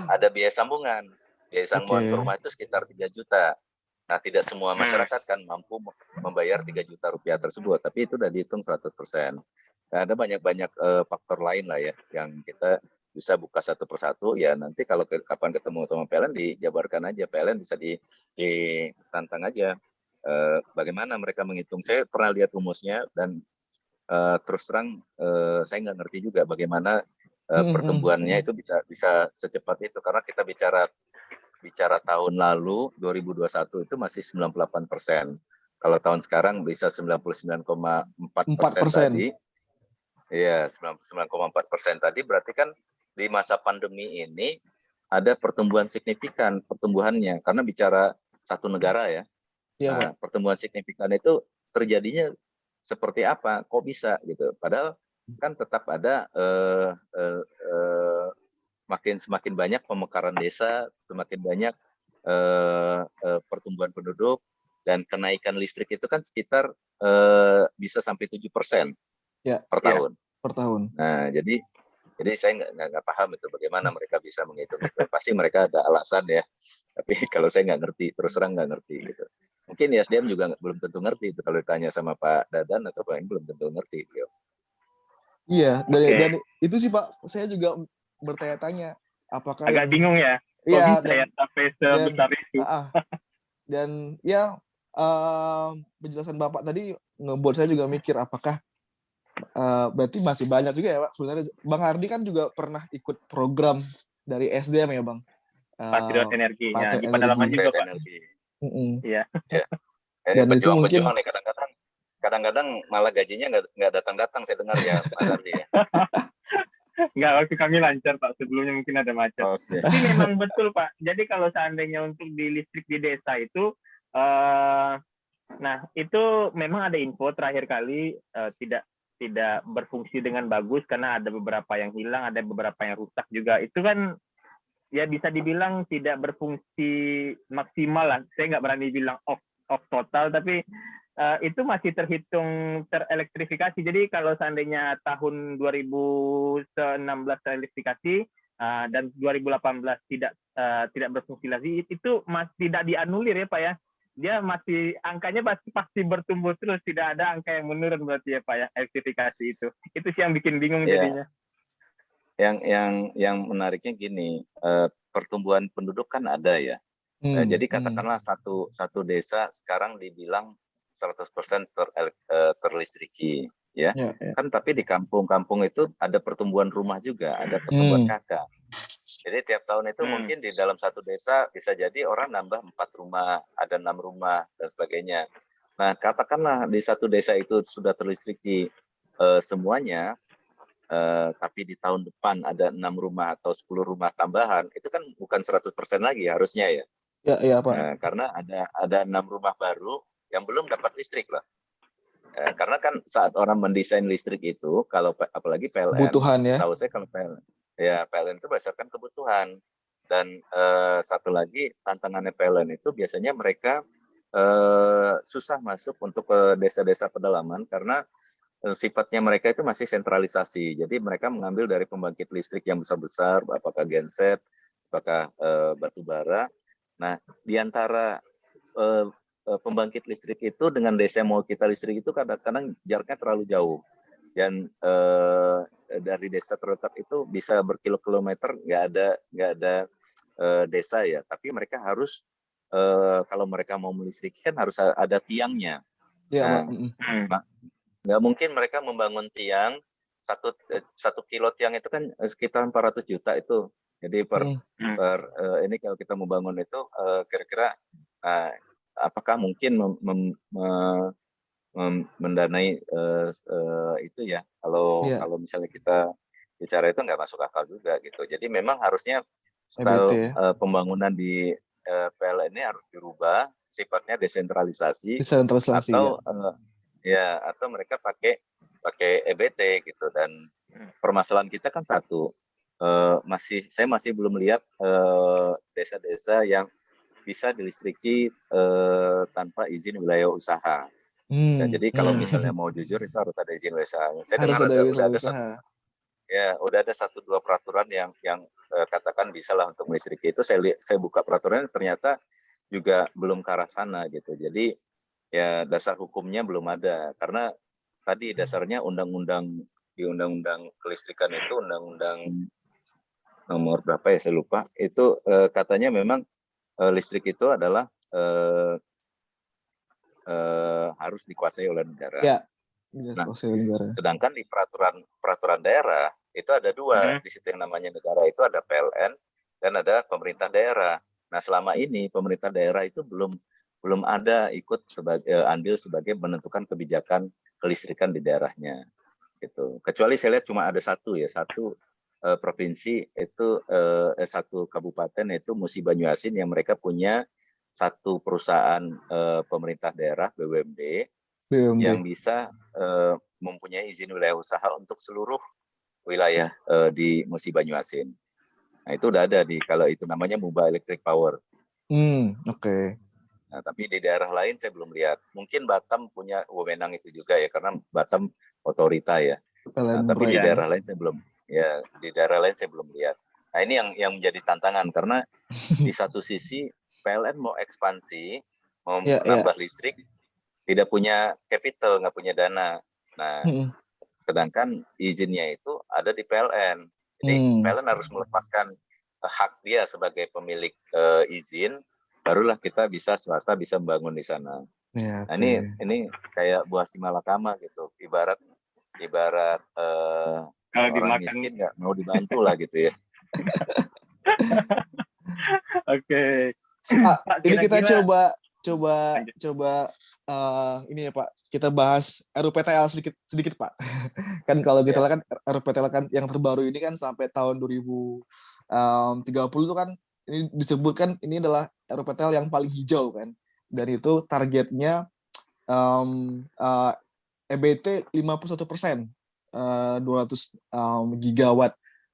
ada biaya sambungan. Biaya sambungan ke rumah itu sekitar 3 juta. Nah, tidak semua masyarakat kan mampu membayar 3 juta rupiah tersebut, tapi itu udah dihitung 100%. Nah, ada banyak faktor lain lah ya, yang kita bisa buka satu persatu. Ya nanti kalau kapan ketemu sama PLN, dijabarkan aja. PLN bisa ditantang aja bagaimana mereka menghitung. Saya pernah lihat rumusnya, dan terus terang saya nggak ngerti juga bagaimana pertumbuhannya itu bisa secepat itu, karena kita bicara tahun lalu 2021 itu masih 98%. Kalau tahun sekarang bisa 99,4% tadi. Iya, 99,4% tadi berarti kan di masa pandemi ini ada pertumbuhan signifikan pertumbuhannya, karena bicara satu negara ya. Iya, Pak. Nah, pertumbuhan signifikan itu terjadinya seperti apa? Kok bisa gitu? Padahal kan tetap ada semakin banyak pemekaran desa, semakin banyak pertumbuhan penduduk, dan kenaikan listrik itu kan sekitar bisa sampai 7% Ya, per Iya. tahun. per tahun. Nah, jadi saya nggak paham itu bagaimana mereka bisa menghitung itu. Pasti mereka ada alasan ya. Tapi kalau saya nggak ngerti, terus terang nggak ngerti gitu. Mungkin ISDM juga belum tentu ngerti itu kalau ditanya sama Pak Dadan atau Pak ini belum tentu ngerti beliau. Iya, dan, Oke. dan itu sih Pak, saya juga bertanya-tanya apakah Agak yang bingung ya. Kok iya bisa ya sampai dan sebesar itu? dan ya penjelasan Bapak tadi ngebuat saya juga mikir apakah berarti masih banyak juga ya Pak. Sebenarnya Bang Ardi kan juga pernah ikut program dari SDM ya Bang. Patriot energinya Patriot di Energi. pedalaman juga, Patriot Pak. Energi. Iya. Ya. Dan itu mungkin Pejuang-pejuang nih kadang-kadang malah gajinya nggak datang-datang saya dengar ya Mas Ardi ya. Enggak, waktu kami lancar, Pak. Sebelumnya mungkin ada macet. Oke. Tapi memang betul, Pak. Jadi kalau seandainya untuk di listrik di desa itu, nah itu memang ada info terakhir kali tidak berfungsi dengan bagus karena ada beberapa yang hilang, ada beberapa yang rusak juga. Itu kan ya bisa dibilang tidak berfungsi maksimal lah. Saya nggak berani bilang off total, tapi itu masih terhitung terelektrifikasi. Jadi kalau seandainya tahun 2016 terelektrifikasi dan 2018 tidak berfungsi lagi, itu masih tidak dianulir ya Pak ya. Dia masih angkanya pasti bertumbuh terus, tidak ada angka yang menurun berarti ya Pak ya, elektrifikasi itu. Itu sih yang bikin bingung jadinya. Yang menariknya gini, pertumbuhan penduduk kan ada ya. Jadi katakanlah satu desa sekarang dibilang 100% terlistriki, ya. Kan tapi di kampung-kampung itu ada pertumbuhan rumah juga, ada pertumbuhan kakak. Jadi tiap tahun itu mungkin di dalam satu desa bisa jadi orang nambah 4 rumah, ada 6 rumah dan sebagainya. Nah, katakanlah di satu desa itu sudah terlistriki semuanya, tapi di tahun depan ada 6 rumah atau 10 rumah tambahan, itu kan bukan 100% lagi harusnya ya. Iya, Pak. Nah, karena ada 6 rumah baru yang belum dapat listrik lah. Karena kan saat orang mendesain listrik itu, kalau apalagi PLN, kebutuhan ya. tahu saya kalau PLN itu berdasarkan kebutuhan. Dan satu lagi tantangannya PLN itu biasanya mereka susah masuk untuk ke desa-desa pedalaman karena sifatnya mereka itu masih sentralisasi. Jadi mereka mengambil dari pembangkit listrik yang besar-besar, apakah genset, apakah batu bara. Nah, di antara pembangkit listrik itu dengan desa yang mau kita listrik itu kadang-kadang jaraknya terlalu jauh. Dan dari desa terdekat itu bisa berkilo-kilometer, nggak ada desa ya. Tapi mereka harus kalau mereka mau melistrik kan harus ada tiangnya. Iya, Pak. Nggak mungkin mereka membangun tiang satu kilo tiang itu kan sekitar 400 juta itu. Jadi ini kalau kita membangun itu kira-kira apakah mungkin mendanai itu ya? Kalau misalnya kita bicara itu nggak masuk akal juga gitu. Jadi memang harusnya style pembangunan di PLN ini harus dirubah, sifatnya desentralisasi atau atau mereka pakai EBT gitu. Dan permasalahan kita kan satu, saya masih belum lihat desa-desa yang bisa dilistriki tanpa izin wilayah usaha. Nah, jadi kalau misalnya mau jujur itu harus ada izin usaha. Saya dengar udah ada 1-2 peraturan yang katakan bisa lah untuk melistriki itu. Saya buka peraturannya ternyata juga belum ke arah sana gitu. Jadi ya dasar hukumnya belum ada, karena tadi dasarnya di undang-undang kelistrikan itu undang-undang nomor berapa ya saya lupa, itu katanya memang listrik itu adalah harus dikuasai oleh negara. Ya, nah, sedangkan di peraturan daerah itu ada 2 di situ, yang namanya negara itu ada PLN dan ada pemerintah daerah. Nah, selama ini pemerintah daerah itu belum ada ikut andil sebagai menentukan kebijakan kelistrikan di daerahnya gitu. Kecuali saya lihat cuma ada satu provinsi itu satu kabupaten, yaitu Musi Banyuasin, yang mereka punya satu perusahaan pemerintah daerah BUMD yang bisa mempunyai izin wilayah usaha untuk seluruh wilayah di Musi Banyuasin. Nah itu udah ada kalau itu namanya Muba Electric Power. Oke. Nah, tapi di daerah lain saya belum lihat. Mungkin Batam punya wewenang itu juga ya, karena Batam otorita ya. Nah, tapi di daerah lain saya belum. Ya, di daerah lain saya belum lihat. Nah ini yang menjadi tantangan karena di satu sisi PLN mau ekspansi, mau menambah listrik, tidak punya capital, nggak punya dana. Nah, sedangkan izinnya itu ada di PLN. Jadi PLN harus melepaskan hak dia sebagai pemilik izin, barulah kita swasta bisa membangun di sana. Ya, nah ini kayak buah si malakama gitu. Ibarat kalau orang dimakan miskin nggak mau dibantu lah gitu ya. Oke. Pak, ini kita coba ini ya Pak, kita bahas RUPTL sedikit Pak. Kan kalau kita lihat kan RUPTL kan yang terbaru ini kan sampai tahun 2030 itu kan ini disebutkan ini adalah RUPTL yang paling hijau kan. Dan itu targetnya EBT 51%, 200 gigawatt.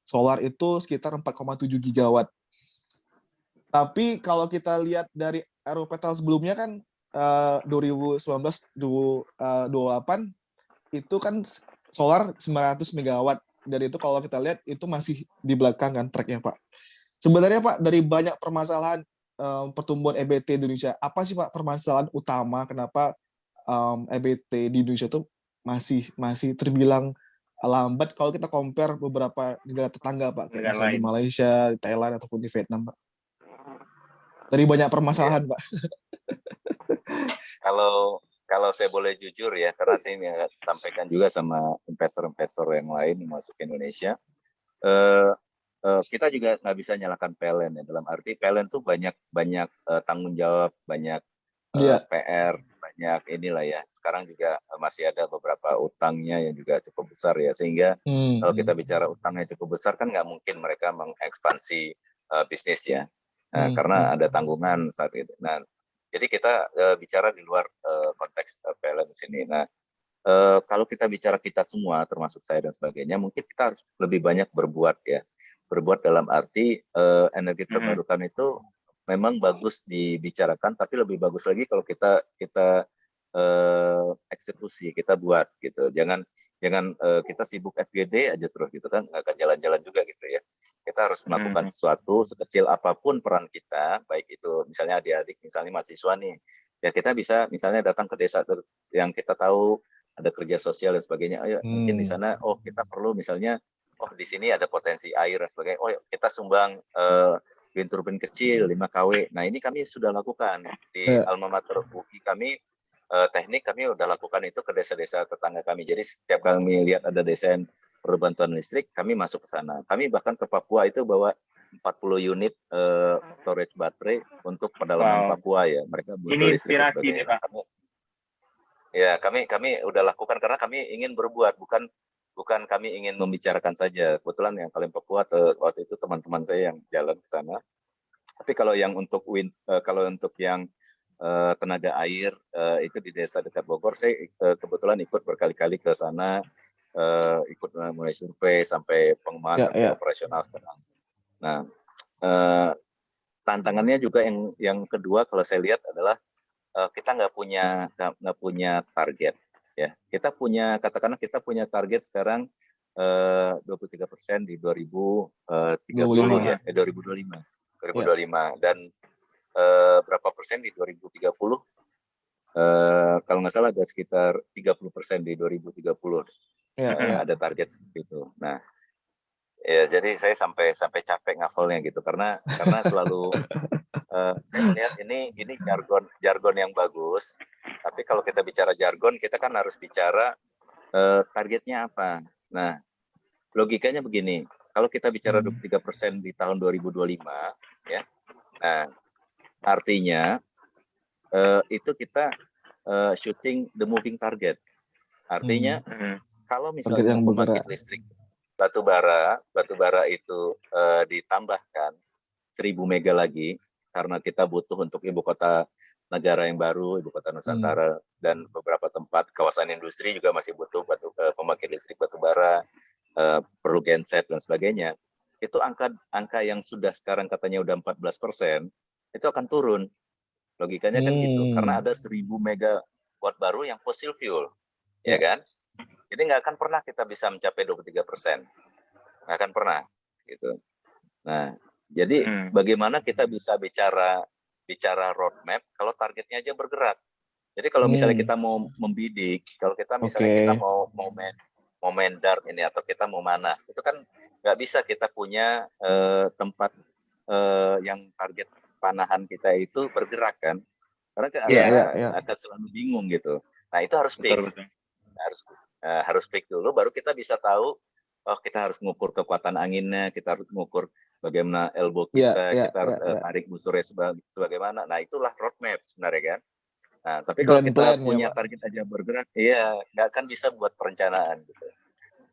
Solar itu sekitar 4,7 gigawatt. Tapi kalau kita lihat dari RUPTL sebelumnya kan 2019-2028 itu kan solar 900 megawatt. Dan itu kalau kita lihat itu masih di belakang kan tracknya Pak. Sebenarnya Pak, dari banyak permasalahan pertumbuhan EBT di Indonesia, apa sih Pak permasalahan utama kenapa EBT di Indonesia itu masih terbilang lambat kalau kita compare beberapa negara tetangga Pak, kayak misalnya di Malaysia, di Thailand ataupun di Vietnam Pak. Dari banyak permasalahan Pak. Kalau saya boleh jujur ya, karena saya sampaikan juga sama investor-investor yang lain yang masuk ke Indonesia, kita juga nggak bisa nyalakan PLN ya, dalam arti PLN tuh banyak tanggung jawab, banyak PR, banyak inilah ya. Sekarang juga masih ada beberapa utangnya yang juga cukup besar ya, sehingga kalau kita bicara utangnya cukup besar kan nggak mungkin mereka mengekspansi bisnis ya, karena ada tanggungan saat itu. Nah, jadi kita bicara di luar konteks PLN di sini. Nah, kalau kita bicara kita semua, termasuk saya dan sebagainya, mungkin kita harus lebih banyak berbuat ya. Berbuat dalam arti energi terbarukan itu memang bagus dibicarakan, tapi lebih bagus lagi kalau kita eksekusi, kita buat gitu. Jangan kita sibuk FGD aja terus gitu kan, nggak akan jalan-jalan juga gitu ya. Kita harus melakukan sesuatu sekecil apapun peran kita, baik itu misalnya adik-adik, misalnya mahasiswa nih, ya kita bisa misalnya datang ke desa yang kita tahu ada kerja sosial dan sebagainya. Ayo mungkin di sana, oh kita perlu misalnya, oh di sini ada potensi air dan sebagainya. Oh kita sumbang wind turbine kecil 5 kW. Nah ini kami sudah lakukan di alma mater UI kami. Teknik kami udah lakukan itu ke desa-desa tetangga kami. Jadi setiap kami lihat ada desa yang perlu bantuan listrik, kami masuk ke sana. Kami bahkan ke Papua itu bawa 40 unit storage baterai untuk pedalaman Papua ya. Mereka butuh listrik dan sebagainya. Kami udah lakukan karena kami ingin berbuat, bukan kami ingin membicarakan saja. Kebetulan yang kalian Papua waktu itu teman-teman saya yang jalan ke sana. Tapi kalau yang untuk yang tenaga air itu di desa dekat Bogor, saya kebetulan ikut berkali-kali ke sana, ikut mulai survei sampai pengembangan sampai operasional sekarang. Nah, tantangannya juga yang kedua kalau saya lihat adalah kita nggak punya target ya. Katakanlah kita punya target sekarang 23% di 2030 ya, 2025 dan berapa persen di 2030? Kalau nggak salah ada sekitar 30% di 2030. Ada target seperti itu. Nah, ya jadi saya sampai capek ngafalnya gitu karena selalu saya melihat ini jargon yang bagus. Tapi kalau kita bicara jargon, kita kan harus bicara targetnya apa. Nah, logikanya begini. Kalau kita bicara 23% di tahun 2025, ya. Nah, artinya itu kita shooting the moving target. Artinya kalau misalnya pembangkit listrik batubara itu ditambahkan 1000 mega lagi, karena kita butuh untuk ibu kota negara yang baru, ibu kota Nusantara, dan beberapa tempat kawasan industri juga masih butuh pembangkit listrik batu bara, perlu genset dan sebagainya. Itu angka yang sudah sekarang katanya udah 14%, itu akan turun. Logikanya kan gitu, karena ada 1000 megawatt baru yang fossil fuel, ya kan? Jadi nggak akan pernah kita bisa mencapai 23%, nggak akan pernah, gitu. Nah, jadi bagaimana kita bisa bicara roadmap kalau targetnya aja bergerak. Jadi kalau misalnya kita mau membidik, kalau kita misalnya kita mau mendar ini atau kita mau mana, itu kan nggak bisa kita punya tempat yang target panahan kita itu bergerak kan, karena akan selalu bingung gitu. Nah itu harus fix, harus fix dulu, baru kita bisa tahu. Oh kita harus mengukur kekuatan anginnya, kita harus mengukur bagaimana elbow kita, kita harus tarik busurnya sebagaimana. Nah itulah roadmap sebenarnya kan. Nah tapi kalau kita punya target aja bergerak, nggak akan bisa buat perencanaan gitu.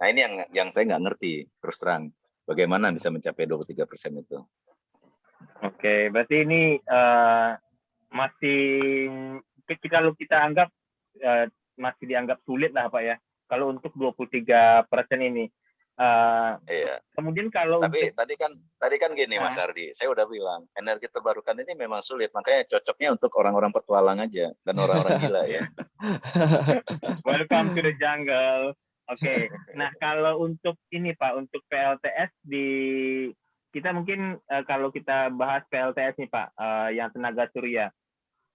Nah ini yang saya nggak ngerti terus terang, bagaimana bisa mencapai 23% itu. Oke, berarti ini masih kalau kita anggap masih dianggap sulit lah Pak ya. Kalau untuk 23% ini. Kemudian kalau tadi kan gini Mas Ardi, saya udah bilang energi terbarukan ini memang sulit, makanya cocoknya untuk orang-orang petualang aja dan orang-orang gila ya. Welcome to the jungle. Oke. Nah kalau untuk ini Pak, untuk PLTS kita mungkin kalau kita bahas PLTS nih Pak, yang tenaga surya.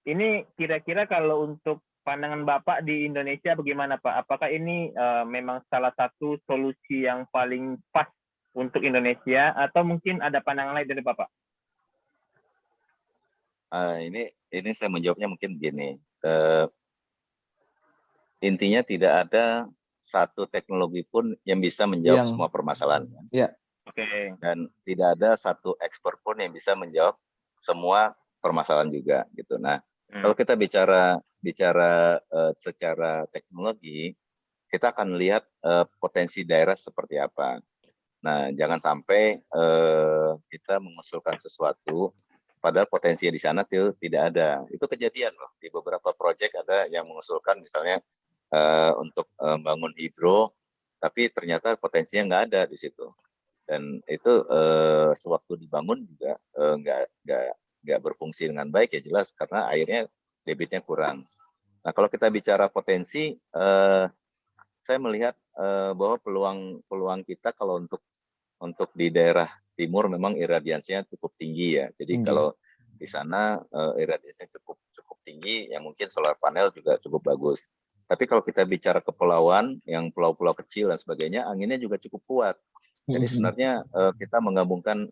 Ini kira-kira kalau untuk pandangan Bapak di Indonesia bagaimana Pak? Apakah ini memang salah satu solusi yang paling pas untuk Indonesia atau mungkin ada pandangan lain dari Bapak? Ini saya menjawabnya mungkin gini. Intinya tidak ada satu teknologi pun yang bisa menjawab semua permasalahan. Dan tidak ada satu ekspor pun yang bisa menjawab semua permasalahan juga gitu. Nah, kalau kita bicara secara teknologi, kita akan lihat potensi daerah seperti apa. Nah, jangan sampai kita mengusulkan sesuatu padahal potensinya di sana tidak ada. Itu kejadian loh di beberapa proyek, ada yang mengusulkan misalnya untuk bangun hidro, tapi ternyata potensinya nggak ada di situ. Dan itu sewaktu dibangun juga nggak berfungsi dengan baik ya, jelas karena airnya debitnya kurang. Nah kalau kita bicara potensi, saya melihat bahwa peluang kita kalau untuk di daerah timur memang iradiasinya cukup tinggi ya. Jadi kalau di sana iradiasinya cukup tinggi, yang mungkin solar panel juga cukup bagus. Tapi kalau kita bicara kepulauan, yang pulau-pulau kecil dan sebagainya, anginnya juga cukup kuat. Jadi sebenarnya kita menggabungkan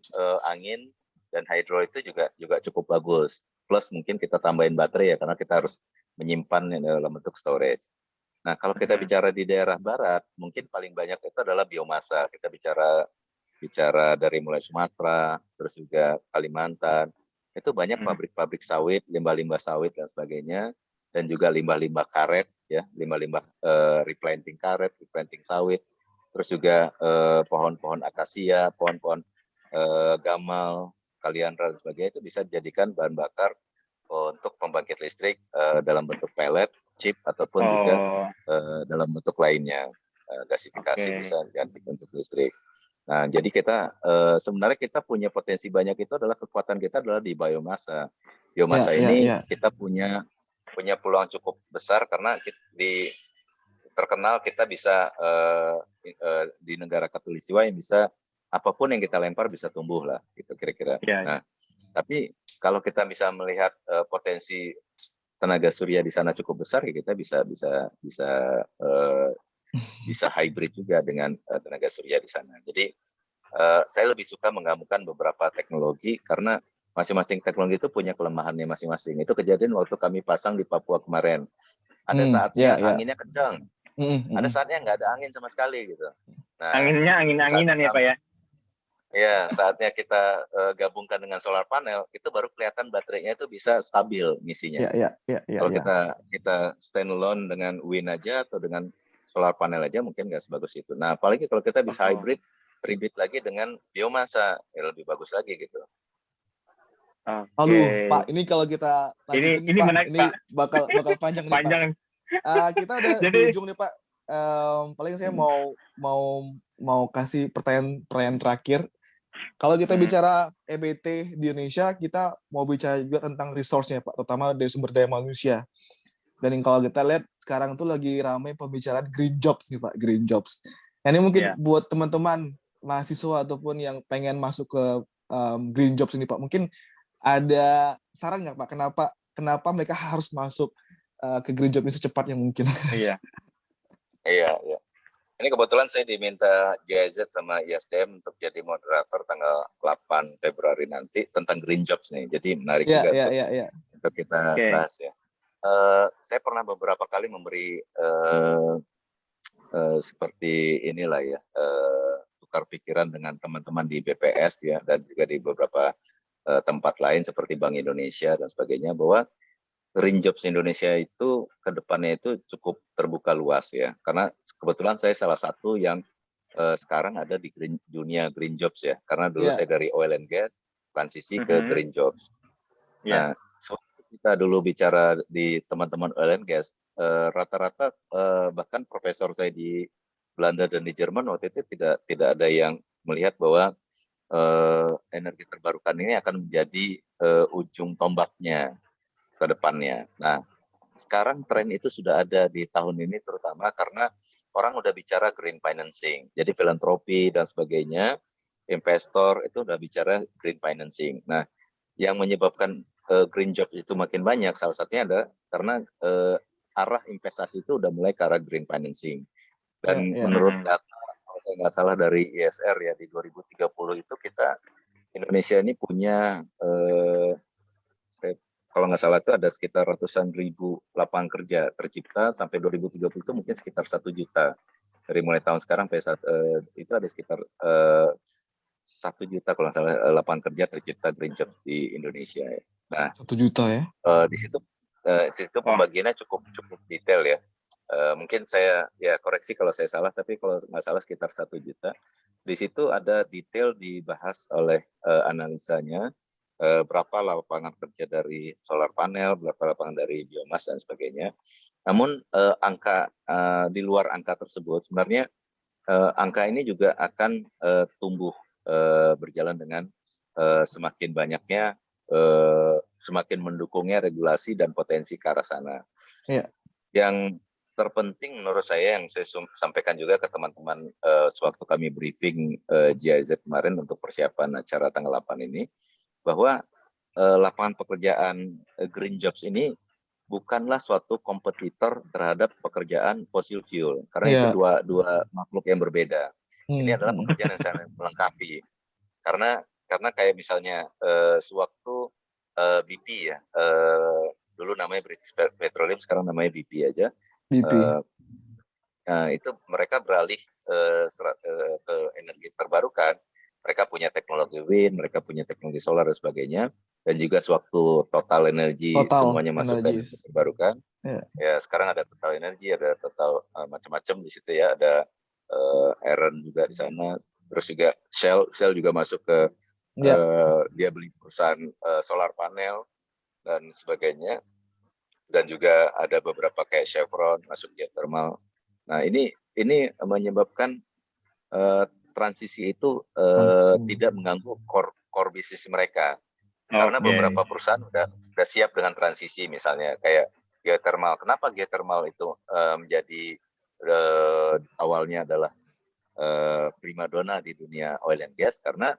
angin dan hidro itu juga cukup bagus. Plus mungkin kita tambahin baterai ya, karena kita harus menyimpan dalam bentuk storage. Nah kalau kita bicara di daerah barat, mungkin paling banyak itu adalah biomasa. Kita bicara dari mulai Sumatera, terus juga Kalimantan. Itu banyak pabrik-pabrik sawit, limbah-limbah sawit dan sebagainya, dan juga limbah-limbah karet, ya, limbah-limbah replanting karet, replanting sawit. Terus juga pohon-pohon akasia, pohon-pohon gamal, kaliandra dan sebagainya itu bisa dijadikan bahan bakar untuk pembangkit listrik dalam bentuk pellet, chip ataupun juga dalam bentuk lainnya. Gasifikasi bisa diganti untuk listrik. Nah, jadi kita sebenarnya kita punya potensi banyak, itu adalah kekuatan kita adalah di biomasa. Biomasa ini kita punya peluang cukup besar karena terkenal kita bisa di negara Katulistiwa yang bisa apapun yang kita lempar bisa tumbuh lah, gitu kira-kira. Nah, tapi kalau kita bisa melihat potensi tenaga surya di sana cukup besar, ya kita bisa hybrid juga dengan tenaga surya di sana. Jadi saya lebih suka menggabungkan beberapa teknologi karena masing-masing teknologi itu punya kelemahannya masing-masing. Itu kejadian waktu kami pasang di Papua kemarin. Ada saatnya anginnya kencang, ada saatnya nggak ada angin sama sekali gitu. Nah, anginnya angin-anginan ya Pak ya? Ya, saatnya kita gabungkan dengan solar panel, itu baru kelihatan baterainya itu bisa stabil misinya. Kalau kita stand alone dengan wind aja atau dengan solar panel aja mungkin nggak sebagus itu. Nah, apalagi kalau kita bisa hybrid lagi dengan biomasa, ya lebih bagus lagi gitu. Oke. Pak, ini kalau kita lanjutin nih, Ini Pak, menarik, ini Pak. bakal panjang nih, Pak. Panjang. Kita udah di Jadi, ujung nih, Pak. Paling saya mau kasih pertanyaan terakhir. Kalau kita bicara EBT di Indonesia, kita mau bicara juga tentang resource-nya, Pak, terutama dari sumber daya manusia. Dan kalau kita lihat sekarang tuh lagi ramai pembicaraan green jobs nih, Pak, green jobs. Nah, ini mungkin buat teman-teman mahasiswa ataupun yang pengen masuk ke green jobs ini, Pak, mungkin ada saran nggak, Pak, kenapa mereka harus masuk ke green job ini secepatnya mungkin? iya. Iya, iya. Ini kebetulan saya diminta GIZ sama ISDM untuk jadi moderator tanggal 8 Februari nanti tentang green jobs nih. Jadi menarik juga untuk kita bahas ya. Saya pernah beberapa kali memberi seperti inilah ya, tukar pikiran dengan teman-teman di BPS ya, dan juga di beberapa tempat lain seperti Bank Indonesia dan sebagainya, bahwa green jobs Indonesia itu ke depannya itu cukup terbuka luas ya. Karena kebetulan saya salah satu yang sekarang ada di dunia green jobs ya. Karena dulu saya dari oil and gas, transisi ke green jobs. Nah, kita dulu bicara di teman-teman oil and gas, rata-rata bahkan profesor saya di Belanda dan di Jerman waktu itu tidak ada yang melihat bahwa energi terbarukan ini akan menjadi ujung tombaknya ke depannya. Nah, sekarang tren itu sudah ada di tahun ini terutama karena orang udah bicara green financing. Jadi filantropi dan sebagainya, investor itu udah bicara green financing. Nah, yang menyebabkan green job itu makin banyak salah satunya ada karena arah investasi itu udah mulai ke arah green financing. Dan menurut data kalau saya nggak salah dari ISR ya di 2030 itu kita Indonesia ini punya kalau nggak salah itu ada sekitar ratusan ribu lapangan kerja tercipta sampai 2030 itu mungkin sekitar 1 juta. Dari mulai tahun sekarang sampai itu ada sekitar 1 juta kalau nggak salah lapangan kerja tercipta green jobs di Indonesia. Nah, 1 juta ya? Di situ pembagiannya cukup detail ya. Mungkin saya ya koreksi kalau saya salah, tapi kalau nggak salah sekitar 1 juta. Di situ ada detail dibahas oleh analisanya, berapa lapangan kerja dari solar panel, berapa lapangan dari biomas dan sebagainya. Namun di luar angka tersebut sebenarnya angka ini juga akan tumbuh berjalan dengan semakin banyaknya semakin mendukungnya regulasi dan potensi ke arah sana. Yang terpenting menurut saya yang saya sampaikan juga ke teman-teman sewaktu kami briefing GIZ kemarin untuk persiapan acara tanggal 8 ini, bahwa lapangan pekerjaan green jobs ini bukanlah suatu kompetitor terhadap pekerjaan fossil fuel, karena itu dua makhluk yang berbeda. Ini adalah pekerjaan yang sangat melengkapi, karena kayak misalnya sewaktu BP ya, dulu namanya British Petroleum, sekarang namanya BP aja. Itu mereka beralih ke energi terbarukan. Mereka punya teknologi wind, mereka punya teknologi solar dan sebagainya, dan juga sewaktu Total Energy semuanya masuk ke energi terbarukan. Ya sekarang ada Total Energy, ada Total macam-macam di situ ya, ada Aaron juga di sana, terus juga Shell juga masuk ke dia beli perusahaan solar panel dan sebagainya, dan juga ada beberapa kayak Chevron masuk geothermal. Nah ini menyebabkan transisi itu tidak mengganggu core bisnis mereka, karena beberapa perusahaan udah siap dengan transisi, misalnya kayak geothermal. Kenapa geothermal itu menjadi awalnya adalah primadona di dunia oil and gas? Karena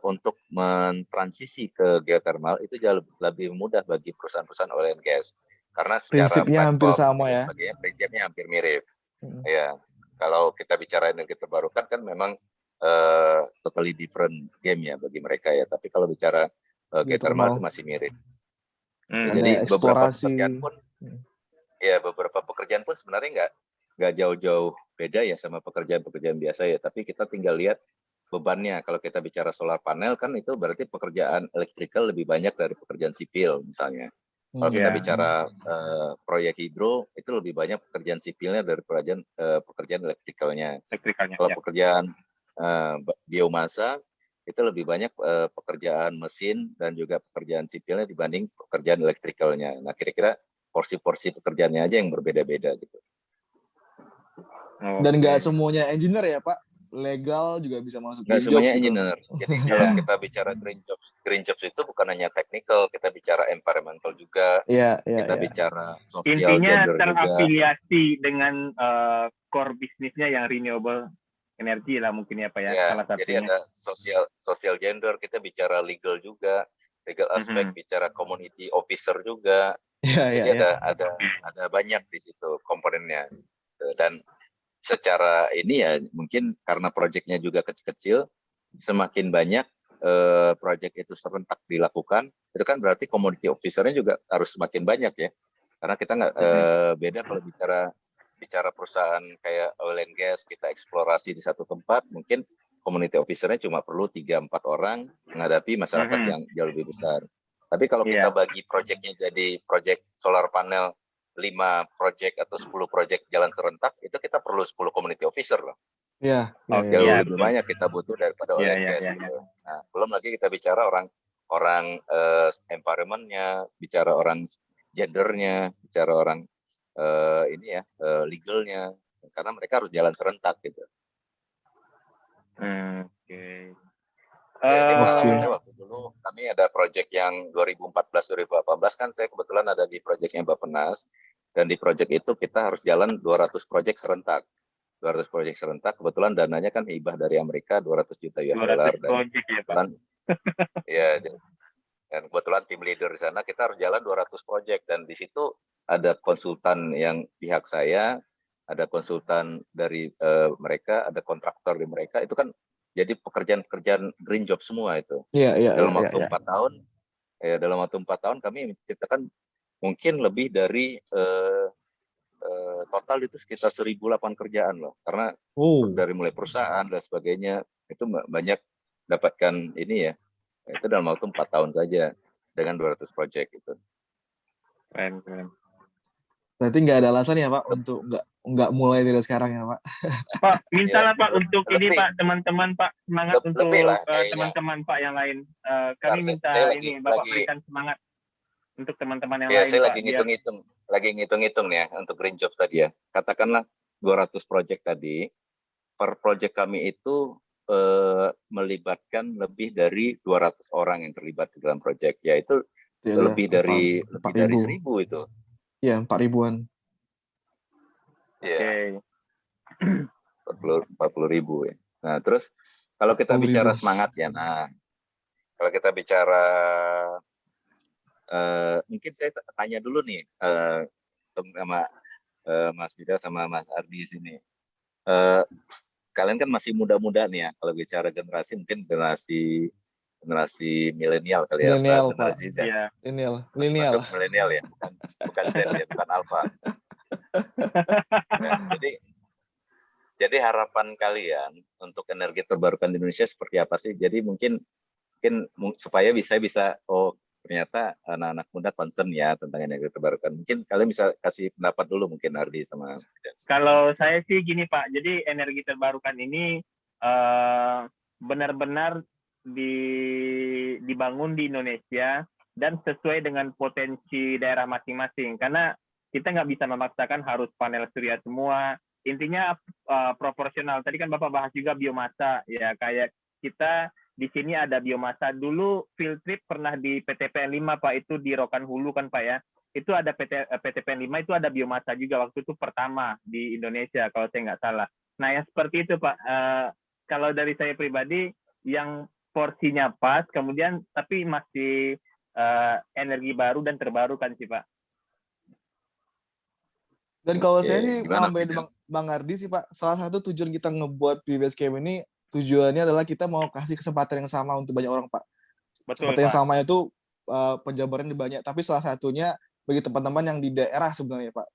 untuk mentransisi ke geothermal itu jauh lebih mudah bagi perusahaan-perusahaan oil and gas, karena secara prinsipnya hampir sama ya. Prinsipnya hampir mirip. Ya, kalau kita bicara energi terbarukan kan memang totally different game ya bagi mereka ya. Tapi kalau bicara geothermal itu masih mirip. Jadi beberapa pekerjaan pun sebenarnya nggak jauh-jauh beda ya sama pekerjaan-pekerjaan biasa ya. Tapi kita tinggal lihat bebannya. Kalau kita bicara solar panel kan itu berarti pekerjaan elektrikal lebih banyak dari pekerjaan sipil misalnya. Kalau kita bicara proyek hidro itu lebih banyak pekerjaan sipilnya dari pekerjaan elektrikalnya. Kalau pekerjaan biomasa itu lebih banyak pekerjaan mesin dan juga pekerjaan sipilnya dibanding pekerjaan elektrikalnya. Nah, kira-kira porsi-porsi pekerjaannya aja yang berbeda-beda gitu. Dan nggak Oke. semuanya engineer ya Pak, legal juga bisa masuk Nggak green jobs semuanya gitu. engineer. Jadi kalau kita bicara green jobs itu bukan hanya technical, kita bicara environmental juga, Iya, iya, kita iya. bicara social Intinya gender juga. terafiliasi dengan core bisnisnya yang renewable energy lah mungkin ya Pak ya, Ya, salah jadi satunya. ada social gender, kita bicara legal juga, legal aspek, bicara community officer juga. Iya, iya, Jadi iya. ada banyak di situ komponennya. Dan secara ini ya mungkin karena proyeknya juga kecil-kecil, semakin banyak proyek itu serentak dilakukan, itu kan berarti community officer-nya juga harus semakin banyak ya. Karena kita nggak beda kalau bicara perusahaan kayak oil and gas, kita eksplorasi di satu tempat, mungkin community officer-nya cuma perlu 3-4 orang menghadapi masyarakat yang jauh lebih besar. Tapi kalau kita bagi proyeknya jadi proyek solar panel 5 proyek atau 10 proyek jalan serentak, itu kita perlu 10 community officer loh. Iya, Jauh lebih banyak kita butuh daripada oil and gas. Gitu. Nah, belum lagi kita bicara orang environment-nya, bicara orang gendernya, bicara orang legalnya, karena mereka harus jalan serentak gitu. Oke. Ini pengalaman saya waktu dulu, kami ada proyek yang 2014-2018 kan saya kebetulan ada di proyeknya Bappenas, dan di proyek itu kita harus jalan 200 proyek serentak. 200 proyek serentak, kebetulan dananya kan hibah dari Amerika 200 juta US dollar. 200 proyek ya Pak? Ya, dan kebetulan tim leader di sana kita harus jalan 200 proyek, dan di situ ada konsultan yang pihak saya, ada konsultan dari mereka, ada kontraktor di mereka, itu kan jadi pekerjaan-pekerjaan green job semua itu. Dalam waktu 4 tahun, dalam waktu 4 tahun kami menciptakan mungkin lebih dari total itu sekitar 1.008 kerjaan loh, karena dari mulai perusahaan dan sebagainya itu banyak dapatkan ini ya, itu dalam waktu 4 tahun saja dengan 200 proyek itu. Keren. Berarti nggak ada alasan ya Pak untuk nggak mulai dari sekarang ya Pak? Pak, mintalah Pak untuk ini Pak, teman-teman Pak, semangat untuk teman-teman Pak yang lain. Kami minta ini Bapak berikan semangat untuk teman-teman yang lain. Saya lagi ngitung-ngitung ya untuk green job tadi ya. Katakanlah 200 proyek tadi, per proyek kami itu melibatkan lebih dari 200 orang yang terlibat di dalam proyek, yaitu lebih dari 1.000 itu. Iya, 4.000-an. Iya. 40.000 ya. Nah, terus kalau kita bicara semangat ya, kalau kita bicara mungkin saya tanya dulu nih sama Mas Bida sama Mas Ardi di sini. Kalian kan masih muda-muda nih ya, kalau bicara generasi mungkin generasi milenial kali ya, generasi Z. Milenial. Masuk milenial ya, bukan Z ya, bukan Alpha. Ya, jadi harapan kalian untuk energi terbarukan di Indonesia seperti apa sih? Jadi mungkin supaya bisa ternyata anak-anak muda concern ya tentang energi terbarukan. Mungkin kalian bisa kasih pendapat dulu mungkin Ardi sama. Kalau saya sih gini Pak, jadi energi terbarukan ini benar-benar dibangun di Indonesia dan sesuai dengan potensi daerah masing-masing. Karena kita nggak bisa memaksakan harus panel surya semua. Intinya proporsional. Tadi kan Bapak bahas juga biomasa, ya kayak kita di sini ada biomasa. Dulu field trip pernah di PTPN 5 Pak, itu di Rokan Hulu kan Pak ya. Itu ada PTPN 5 itu ada biomasa juga, waktu itu pertama di Indonesia kalau saya nggak salah. Nah yang seperti itu Pak, kalau dari saya pribadi yang porsinya pas, kemudian tapi masih energi baru dan terbarukan sih Pak. Dan kalau saya sih nambahin Bang Ardi sih Pak, salah satu tujuan kita ngebuat di Basecamp ini, tujuannya adalah kita mau kasih kesempatan yang sama untuk banyak orang Pak. Betul, kesempatan yang sama itu penjabaran banyak, tapi salah satunya bagi teman-teman yang di daerah sebenarnya Pak.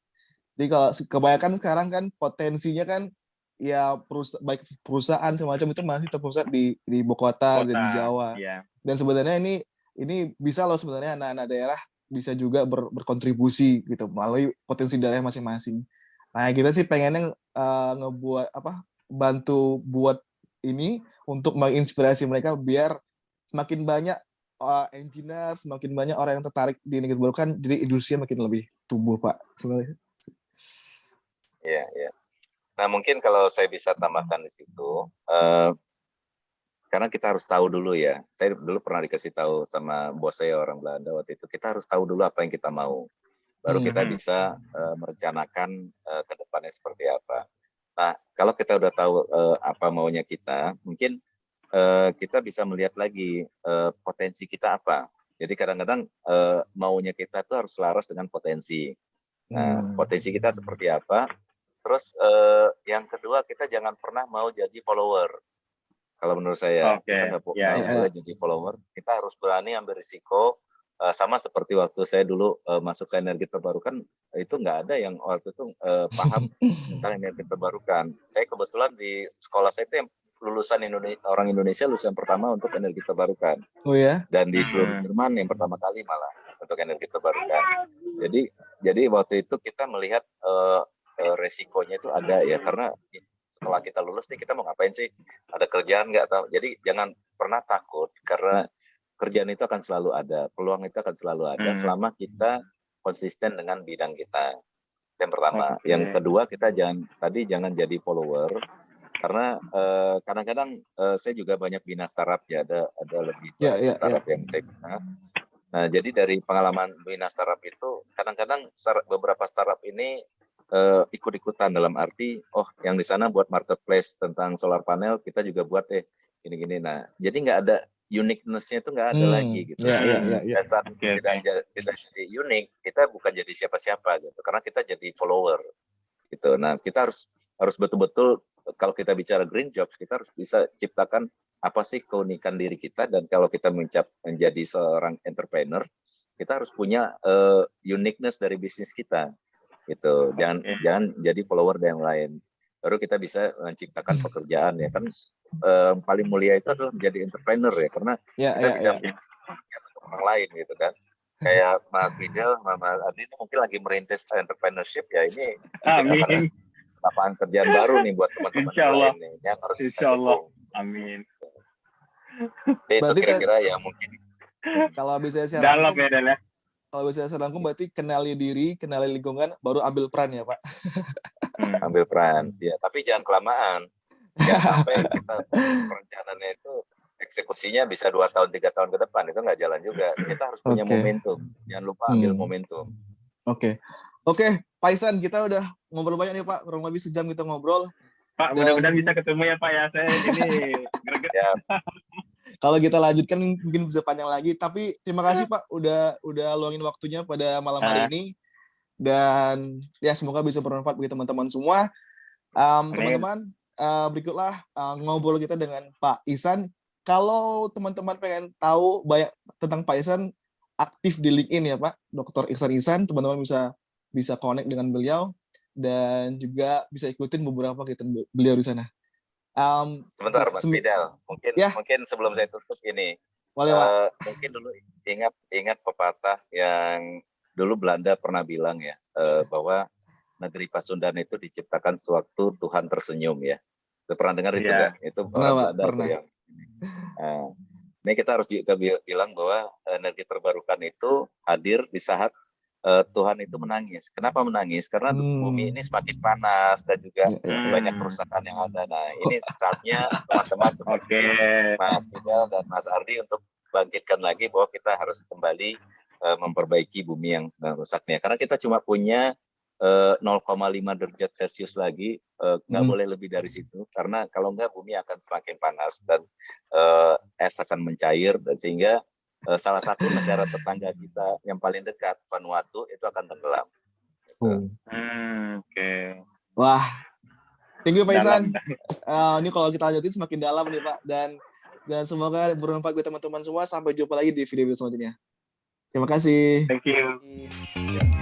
Jadi kalau kebanyakan sekarang kan potensinya kan ya baik perusahaan semacam itu masih terpusat di ibu kota dan di Jawa. Yeah. Dan sebenarnya ini bisa loh sebenarnya anak-anak daerah bisa juga berkontribusi gitu melalui potensi daerah masing-masing. Nah kita sih pengennya bantu buat ini untuk menginspirasi mereka biar semakin banyak engineer, semakin banyak orang yang tertarik di energi terbarukan, jadi industrinya makin lebih tumbuh, Pak. Sebenarnya. Iya, iya. Nah, mungkin kalau saya bisa tambahkan di situ, karena kita harus tahu dulu ya. Saya dulu pernah dikasih tahu sama bos saya orang Belanda waktu itu, kita harus tahu dulu apa yang kita mau. Baru kita bisa merencanakan ke depannya seperti apa. Nah, kalau kita udah tahu apa maunya kita, mungkin kita bisa melihat lagi potensi kita apa. Jadi kadang-kadang maunya kita tuh harus selaras dengan potensi. Nah, potensi kita seperti apa. Terus yang kedua, kita jangan pernah mau jadi follower. Kalau menurut saya, kita nggak boleh jadi follower. Kita harus berani ambil risiko. Sama seperti waktu saya dulu masuk ke energi terbarukan, itu nggak ada yang waktu itu paham tentang energi terbarukan. Saya kebetulan di sekolah saya itu yang lulusan orang Indonesia lulusan pertama untuk energi terbarukan. Oh ya? Dan di seluruh Jerman yang pertama kali malah untuk energi terbarukan. Jadi waktu itu kita melihat resikonya itu ada ya, karena setelah kita lulus nih kita mau ngapain sih? Ada kerjaan nggak tahu. Jadi jangan pernah takut, karena kerjaan itu akan selalu ada, peluang itu akan selalu ada selama kita konsisten dengan bidang kita. Yang pertama. Yang kedua, kita jangan jadi follower, karena kadang-kadang saya juga banyak bina startup ya, ada lebih startup yang saya bina. Nah, jadi dari pengalaman bina startup itu, kadang-kadang beberapa startup ini ikut-ikutan, dalam arti, yang di sana buat marketplace tentang solar panel, kita juga buat gini-gini. Nah, jadi nggak ada uniqueness-nya itu nggak ada lagi gitu. Dan saat tidak jadi unik, kita bukan jadi siapa-siapa gitu, karena kita jadi follower gitu. Nah, kita harus betul-betul, kalau kita bicara green jobs, kita harus bisa ciptakan apa sih keunikan diri kita, dan kalau kita menjadi seorang entrepreneur, kita harus punya uniqueness dari bisnis kita gitu. Jangan jadi follower yang lain. Baru kita bisa menciptakan pekerjaan ya kan. Paling mulia itu adalah menjadi entrepreneur ya, karena kita bisa menciptakan untuk orang lain gitu kan. Kayak Mas Fidel, Mas Adi itu mungkin lagi merintis entrepreneurship ya, ini akan lapangan kerjaan baru nih buat teman-teman yang lain nih, yang harus kita dukung. Amin. Itu kira-kira ya mungkin. Kalau bisa saya dalam ya, Dan ya. Kalau bisa saya rangkum, berarti kenali diri, kenali lingkungan, baru ambil peran ya, Pak. Ambil peran, ya. Tapi jangan kelamaan. Jangan sampai kita perencanaannya itu eksekusinya bisa 2 tahun, 3 tahun ke depan, itu nggak jalan juga. Kita harus punya momentum. Jangan lupa ambil momentum. Oke, Pak Ihsan, kita udah ngobrol banyak nih, Pak. Kurang lebih sejam kita ngobrol. Pak, mudah-mudahan bisa ketemu ya, Pak ya. Saya ini greget. Ya. Kalau kita lanjutkan mungkin bisa panjang lagi, tapi terima kasih Pak udah luangin waktunya pada malam hari ini, dan ya semoga bisa bermanfaat bagi teman-teman semua. Teman-teman, berikutlah ngobrol kita dengan Pak Ihsan. Kalau teman-teman pengen tahu banyak tentang Pak Ihsan, aktif di LinkedIn ya Pak, Dr. Ihsan, teman-teman bisa connect dengan beliau dan juga bisa ikutin beberapa kegiatan beliau di sana. Sebentar Mas Fidel, mungkin sebelum saya tutup ini, mungkin dulu ingat pepatah yang dulu Belanda pernah bilang ya, bahwa negeri Pasundan itu diciptakan sewaktu Tuhan tersenyum ya. Pernah dengar itu nggak? Itu orang Belanda tuh yang. Ini kita harus juga bilang bahwa energi terbarukan itu hadir di saat Tuhan itu menangis. Kenapa menangis? Karena bumi ini semakin panas dan juga banyak kerusakan yang ada. Nah, ini saatnya teman-teman seperti Mas Fidel dan Mas Ardi untuk bangkitkan lagi bahwa kita harus kembali memperbaiki bumi yang sedang rusaknya. Karena kita cuma punya 0,5 derajat Celcius lagi, nggak boleh lebih dari situ. Karena kalau nggak, bumi akan semakin panas dan es akan mencair, dan sehingga salah satu negara tetangga kita yang paling dekat, Vanuatu, itu akan tenggelam. Wah, thank you Pak Ihsan. Ini kalau kita lanjutin semakin dalam nih Pak, dan semoga bermanfaat buat teman-teman semua. Sampai jumpa lagi di video selanjutnya. Terima kasih. Thank you.